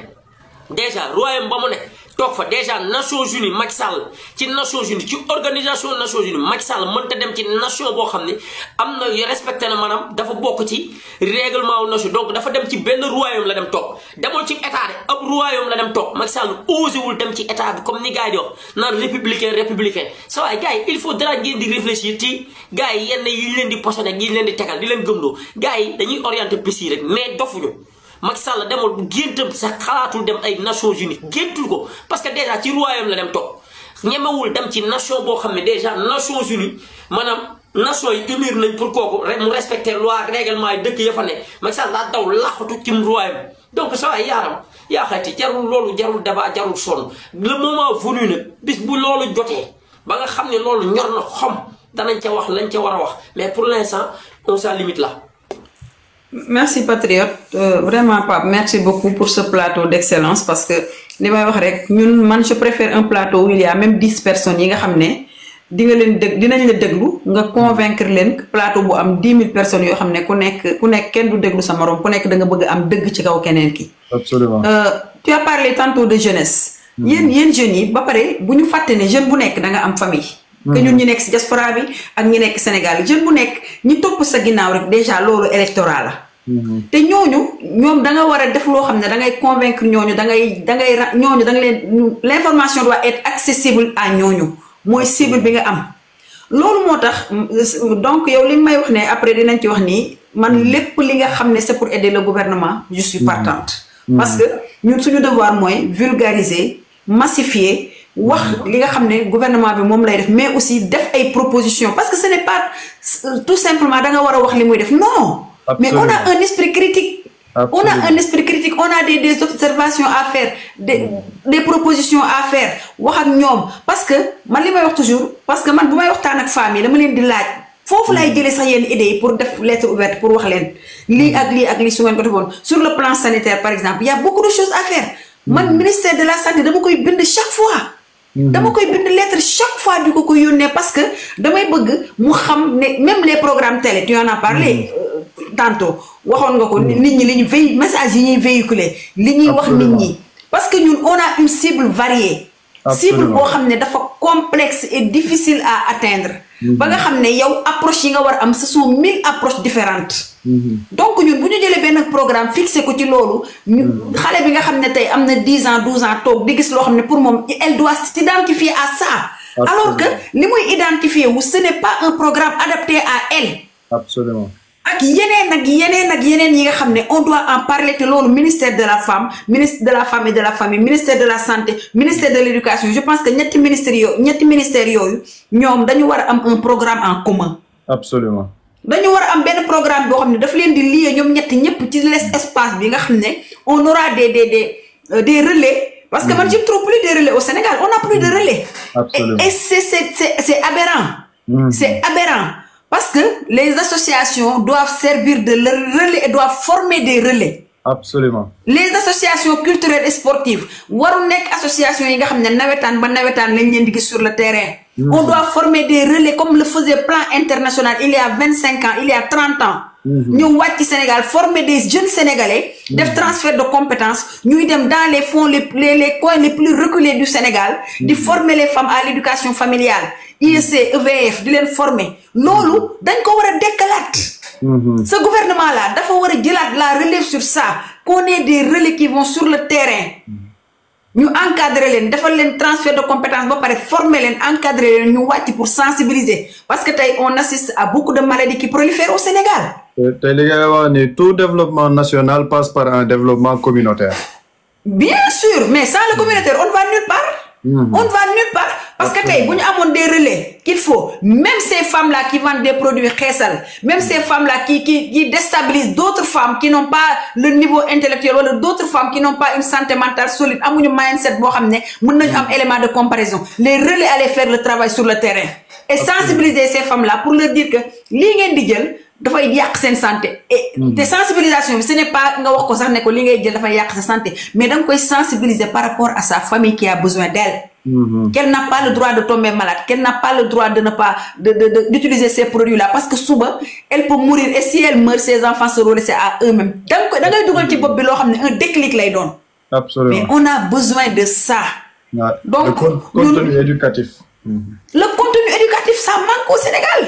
déjà royaume ba mu ne toog fa déjà Nations Unies Macky Sall ci Nations Unies ci organisation Nations Unies Macky Sall mënta dem ci nation boo xam ne am na respecté na maanaam dafa bokk ci règlement wu nation donc dafa dem ci benn royaume la dem toog demoon ci état de ab royaume la dem toog Macky Sall osé wul dem ci état bi comme ni gars yi di wax naan républicain sa waay gars yi il faut dara ngeen di réfléchir ci gars yi yenn yi ñu leen di posone yi ñu leen di tegal di leen gëmloo gars yi dañuy orienté piste yi rek mais dofuñu Macky Sall demul géntam sax xalaatul dem ay Nations Unies géntul ko parce que déjà ci royaume la dem toog ñemewul dem ci nation boo xam ne déjà Nations Unies maanaam nation yi unir nañ pour kooku rek mu respecter loi règlement yi dëkk ya fa ne Macky Sall daa daw laxatu ci royaume donc sa waay yaa xayti jarul loolu jarul débat jarul sonn le moment venu nag bis bu loolu jotee ba nga xam ne loolu ñor na xom danañ ca wax lañ ca war a wax mais pour l'instant on s'en limite là. Merci Patriote vraiment Pape merci beaucoup pour ce plateau d'excellence parce que li may wax rek man je préfère un plateau où il y a même 10 personnes yi nga xam ne dinañ la déglu nga convaincre leen plateau bu am 10 000 personnes yoo xam ne ku nekk kenn du déglu sa morom ku nekk da nga bëgg am dëgg ci kaw keneen ki. Absolument. Tu as parlé tantôt de jeunesse. yéen jeunes yi ba pare bu ñu fàtte ne jeune bu nekk da nga am famille. que ñun ñi nekk si diaspora bi ak ñi nekk Sénégal jeune bu nekk ñi topp sa ginnaaw rek déjà loolu électoral la. te ñoom da nga war a def loo xam ne da ngay convaincre ñooñu da nga leen l'information doit être accessible à ñooñu mooy cible bi nga am loolu moo tax donc yow li may wax ne après dinañ ci wax nii man lépp li nga xam ne c'est pour aider le gouvernement je suis partante parce que ñun suñu devoir mooy vulgariser massifier wax li nga xam ne gouvernement bi moom lay def mais aussi def ay propositions parce que ce n'est pas tout simplement da nga war a wax li muy def non mais on a un esprit critique on a un esprit critique on a des observations à faire des propositions à faire wax ak ñoom parce que man li may wax toujours parce que man bu may waxtaan ak famille dama leen di laaj foofu lay jëlee sax yenn idées yi pour def lettre ouverte pour wax leen lii ak lii su ngeen ko defoon sur le plan sanitaire par exemple il y a beaucoup de choses à faire man ministère de la santé dama koy bind chaque fois dama koy bind lettre chaque fois di ko yónnee parce que damay bëgg mu xam ne même les programmes télé tu en as parlé tantôt waxoon nga ko nit ñi li ñu message yi ñuy véhiculer li ñuy wax nit ñi parce que ñun on a une cible variée cible boo xam ne dafa complexe et difficile à atteindre ba nga xam ne yow approche yi nga war am ce sont 1000 approches différentes donc ñun bu ñu jëlee benn programme fixé ko ci loolu xale bi nga xam ne tey am na 10 ans 12 ans toog di gis loo xam ne pour moom elle doit s'identifier à ça alors que li muy identifier wu ce n'est pas un programme adapté à elle absolument ak yeneen yi nga xam ne on doit en parler te loolu ministère de la femme ministre de la femme et de la famille ministère de la santé ministère de l'éducation je pense que ñetti ministères yooyu ñoom dañu war a am un programme en commun absolument dañu war a am benn programme boo xam ne daf leen di lier ñoom ñëpp ci l'espace bi nga xam ne on aura des relais parce que man je ne trouve plus de relais au Sénégal on n'a plus de relais et c'est aberrant c'est aberrant parce que les associations doivent servir de relais et doivent former des relais. Absolument. Les associations culturelles et sportives waru nekk association yi nga xam ne nawetaan ba nawetaan lañ leen di gis sur le terrain. On doit former des relais comme le faisait Plan International il y a 25 ans, il y a 30 ans. Ñu wàcc Sénégal former des jeunes Sénégalais def transfert de compétences ñuy dem dans les fonds les coins les plus reculés du Sénégal di former les femmes à l'éducation familiale IEC EVF di leen former loolu dañ ko war a dekkalaat ce gouvernement là dafa war a jëlaat la relève sur ça qu'on ait des relais qui vont sur le terrain ñu encadrer leen defal leen transfert de compétences ba pare former leen encadrer leen ñu wàcc pour sensibiliser parce que tey on assiste à beaucoup de maladies qui prolifèrent au Sénégal. tey li ngay wax ni tout développement national passe par un développement communautaire. Bien sûr mais sans le communautaire on ne va nulle part. On ne va nulle part parce que tey bu ñu amoon des relais qu'il faut même ces femmes là qui vendent des produits xeesal même ces femmes là qui déstabilisent d'autres femmes qui n'ont pas le niveau intellectuel wala d'autres femmes qui n'ont pas une santé mentale solide amuñu mindset boo xam ne mën nañu am élément de comparaison les relais allaient faire le travail sur le terrain et sensibiliser ces femmes là pour leur dire que lii ngeen di jël dafay yàq seen santé et te sensibilisation bi ce n'est pas nga wax ko sax ne ko li ngay jël dafay yàq sa santé mais da nga koy sensibiliser par rapport à sa famille qui a besoin d'elle qu'elle n'a pas le droit de tomber malade qu'elle n'a pas le droit de ne pas d'utiliser ces produits là parce que suba elle peut mourir et si elle meurt ses enfants seront laissés à eux-mêmes da ngay dugal ci bopp bi loo xam ne un déclic lay doon absolument mais on a besoin de ça donc le contenu éducatif le contenu éducatif ça manque au Sénégal.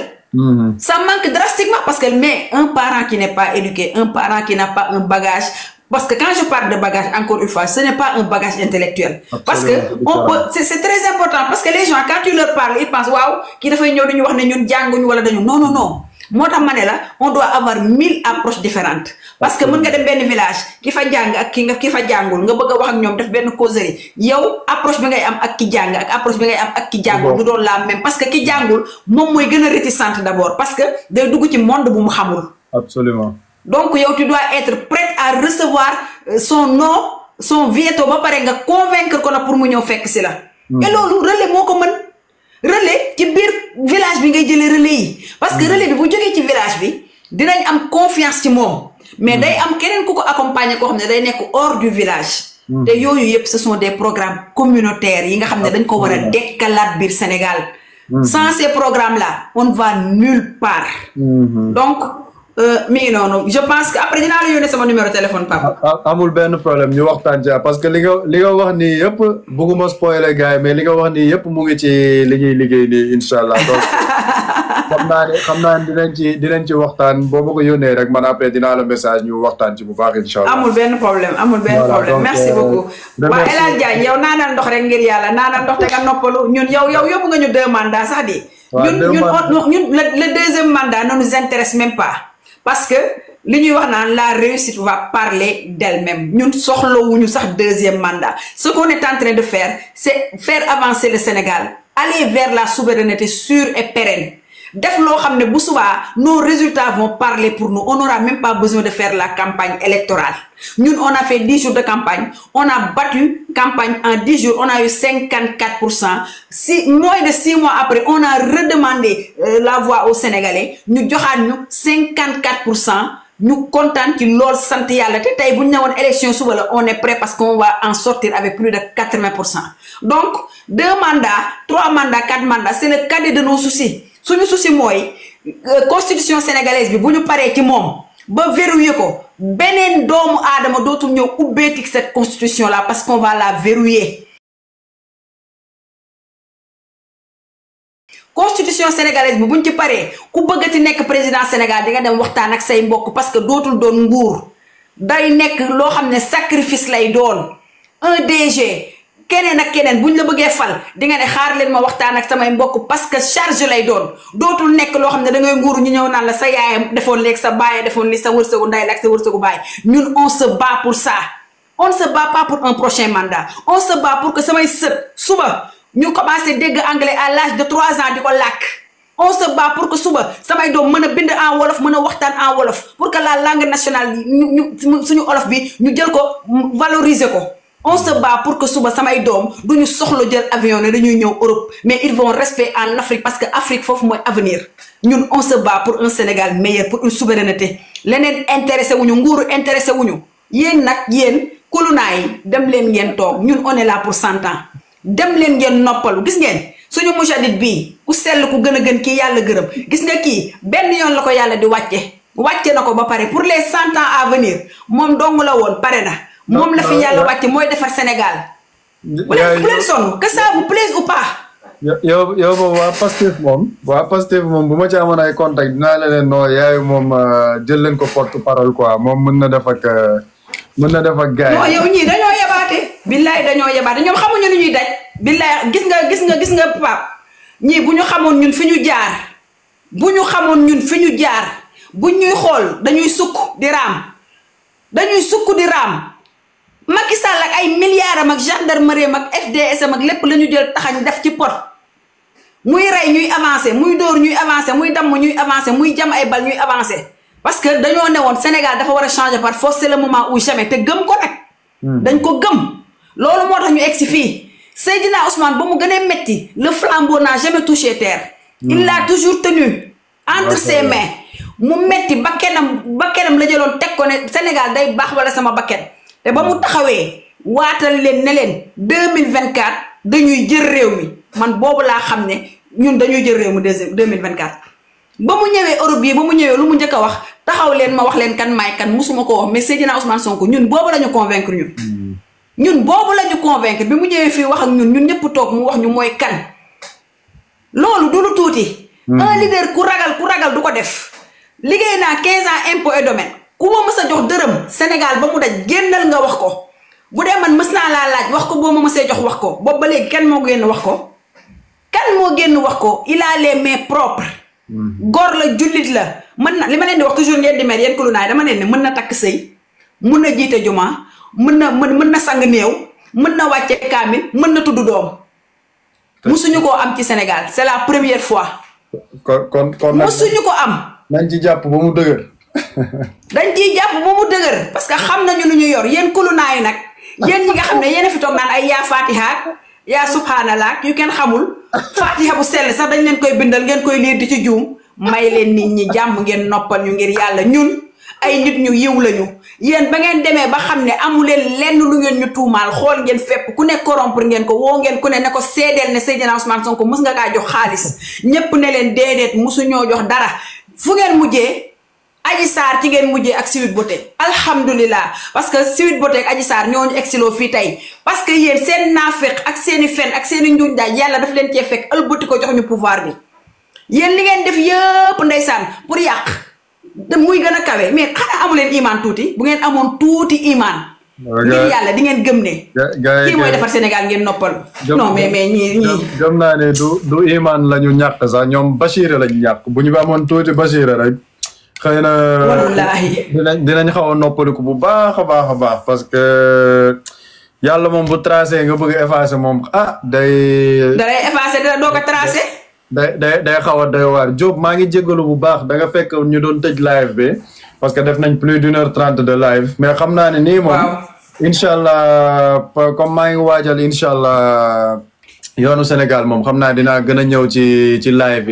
Ça manque drastiquement parce que mais un parent qui n'est pas éduqué, un parent qui n'a pas un bagage, parce que quand je parle de bagage, encore une fois, ce n'est pas un bagage intellectuel. Absolument. Parce que c'est très important parce que les gens quand tu leur parles, ils pensent waouh, qui dafay ñëw dañu wax ne ñun jànguñu wala dañu non. moo tax ma ne la on doit avoir 1000 approches différentes parce que mën nga dem benn village ki fa jàng ak ki fa jàngul nga bëgg a wax ak ñoom def benn causerie yow approche bi ngay am ak ki jàng ak approche bi ngay am ak ki jàngul du doon la même parce que ki jàngul moom mooy gën a réticente d'abord parce que day dugg ci monde bu mu xamul. Absolument. Donc yow tu dois être prête à recevoir son nom son veto ba pare nga convaincre ko na pour mu ñëw fekk si la. et loolu relais moo ko mën. relais ci biir village bi ngay jëlee relais yi parce que relais bi bu jógee ci village bi dinañ am confiance ci moom mais day am keneen ku ko accompagner koo xam ne day nekk hors du village te yooyu yëpp ce sont des programmes communautaires yi nga xam ne dañ ko war a dekkalaat biir Sénégal sans ces programmes là on ne va nulle part donc mi ngi noonu je pense que après dinaa la yónnee sama numéro téléphone Pape. amul benn problème ñu waxtaan ci parce que li nga wax nii yëpp bëgguma spoiler gars yi mais li nga wax nii yëpp mu ngi ci li ñuy liggéey nii incha allah donc xam naa ne dinañ ci waxtaan boo ma ko yónnee rek man après dinaa la message ñu waxtaan ci bu baax incha allah. amul benn problème merci beaucoup. waa El Hadj Diagne yow naanal ndox rek ngir yàlla naanal ndox te nga noppalu ñun yow yóbbu nga ñu 2 mandats sax di. ñun le deuxième mandat ne nous intéresse même pas parce que li ñuy wax naan la réussite va parler d'elle-même ñun soxlawuñu sax deuxième mandat ce qu'on est en train de faire c'est faire avancer le Sénégal aller vers la souveraineté sûre et pérenne def loo xam ne bu subaa nos résultats vont parler pour nous on n'aura même pas besoin de faire la campagne électorale ñun on a fait 10 jours de campagne on a battu campagne en 10 jours on a eu 54%. Moins de 6 mois après on a redemandé la voix aux Sénégalais ñu joxaat ñu 54%. ñu kontaan ci lool sant yàlla te tey bu ñu ñëwoon élection suba la on est prêt parce qu'on va en sortir avec plus de 80%. Donc 2 mandats 3 mandats 4 mandats c'est le cadet de nos soucis suñu souci mooy constitution sénégalaise bi bu ñu paree ci moom ba verrouiller ko beneen doomu aadama dootul ñëw ubbeetik cette constitution là parce qu'on va la verrouiller. Constitution sénégalaise bi buñ ci paree ku bëggati nekk président Sénégal di nga dem waxtaan ak say mbokk parce que dootul doon nguur day nekk loo xam ne sacrifice lay doon un DG keneen ak keneen buñ la bëggee fal di nga ne xaar leen ma waxtaan ak samay mbokk parce que charge lay doon dootul nekk loo xam ne da ngay nguur ñu ñëw naan la sa yaayam defoon léegi sa baay defoon li sa wërsëgu nday la ak sa wërsëgu baay ñun on se bat pour ça on ne se bat pas pour un prochain mandat on se bat pour que samay sët suba ñu commencé dégg anglais à l'âge de 3 ans di ko làkk on se bat pour que suba samay doom mën a bind en wolof mën a waxtaan en wolof pour que la langue nationale ñu suñu olof bi ñu jël ko valoriser ko on se bat pour que suba samay doom duñu soxla jël avion ne dañuy ñëw Europe mais ils vont rester en Afrique parce que Afrique foofu mooy avenir ñun on se bat pour un Sénégal meilleur pour une souveraineté leneen intéressé wuñu nguuru intéressé wuñu yéen nag yéen kulunaay dem leen ngeen toog ñun on est là pour 100 ans dem leen ngeen noppalu gis ngeen suñu mujadid bii ku sell ku gën a gën kii yàlla gërëm gis nga kii benn yoon la ko yàlla di wàcce na ko ba pare pour les 100 ans à venir moom dong la woon pare na moom la fi yàlla wàcce mooy defar Sénégal bu leen sonn que ça vous plaise ou pas yow moom waa Pastef moom bu ma ci amoon ay contact dinaa leen noo yaayu moom jël leen ko porte parole quoi moom mën na def ak gars yi non yow ñii dañoo yabaate billaay dañoo yabaate ñoom xamuñu lu ñuy daj billaay gis nga Pape ñii bu ñu xamoon ñun fi ñu jaar bu ñu ñuy xool dañuy sukk di raam Macky Sall ak ay milliards am ak gendarmerie am ak FDS am ak lépp la ñu jël taxañ def ci pot muy rey ñuy avancer muy dóor ñuy avancer muy damm ñuy avancer muy jam ay bal ñuy avancer parce que dañoo ne woon Sénégal dafa war a changer par force c'est le moment ou jamais te gëm ko nag dañ ko gëm loolu moo tax ñu egg si fii Seydina Ousmane ba mu gënee metti le flambeau n'a jamais touché terre il l'a toujours tenu entre ses mains mu metti bakkenam la jëloon teg ko ne Sénégal day baax wala sama bakken te ba mu taxawee waatal leen ne leen 2024 dañuy jël réew mi man boobu laa xam ne ñun dañuy jël réew mi 2024 ba mu ñëwee Europe yi ba mu ñëwee lu mu njëkk a wax taxaw leen ma wax leen kan maay kan musuma ko wax mais Seydina Ousmane Sonko ñun boobu la ñu convaincre ñun boobu la ñu convaincre bi mu ñëwee fii wax ak ñun ñëpp toog mu wax ñu mooy kan loolu du lu tuuti un leader ku ragal du ko def liggéey naa 15 ans impôt et domaine ku ma mës a jox dërëm Sénégal ba mu daj génnal nga wax ko bu dee man mës naa laa laaj wax ko boo ma mësee jox wax ko boobu ba léegi kan moo génn wax ko il a les mains propres góor la jullit la mën na li ma leen di wax toujours ngeen di mer yéen kulunaay dama leen ne mën na takk sëy mën na jiite juma mën na sang néew mën na wàcce kaamil mën na tudd doom musuñu koo am ci Sénégal c'est la première fois kon musuñu ko am nañ ci jàpp ba mu dëgër dañ ciy jàpp ba mu dëgër parce que xam nañu lu ñu yor yéen kulunaay nag yéen ñi nga xam ne yéen a fi toog naan ay yaa fatiha yaa subhanallah yu kenn xamul fatiha bu sell sax dañ leen koy bindal ngeen koy liir di ci juum may leen nit ñi jàmm ngeen noppal ñu ngir yàlla ñun ay nit ñu yiw lañu yéen ba ngeen demee ba xam ne amu leen lenn lu ngeen ñu tuumaal xool ngeen fépp ku ne corrompre ngeen ko woo ngeen ku ne ko seedeel ne Seydina Ousmane Sonko mës nga kaa jox xaalis ñépp ne leen déedéet musu ñoo jox dara fu ngeen mujjee Adji Sarr ci ngeen mujjee ak Sweet Beauté alhamdulilah parce que Sweet Beauté ak Adji Sarr ñooñu exiloo fii tey parce que yéen seen naafeq ak seeni fen ak seeni njuuj daaj yàlla daf leen cee fekk ëlbati ko jox ñu pouvoir bi yéen li ngeen def yëpp ndeysaan pour yàq da muy gën a kawe mais xanaa amu leen imaan tuuti bu ngeen amoon tuuti imaan ngir yàlla di ngeen gëm ne kii mooy defar Sénégal ngeen noppal non mais ñii gëm naa ne du imaan la ñu ñàkk sax ñoom Bachir lañu ñàkk bu ñu amoon tuuti Bachir rek xëy na wallaahi dinañ xaw a noppaliku bu baax a baax parce que yàlla moom bu tracé nga bëgg effacer moom day effacer doo ko tracé day xaw a doy waar Diop maa ngi jégalu bu baax da nga fekk ñu doon tëj live bi parce que def nañ plus d'1h30 de live mais xam naa ne nii moom incha allah comme maa ngi waajal incha allah yoonu Sénégal moom xam naa dinaa gën a ñëw ci live bi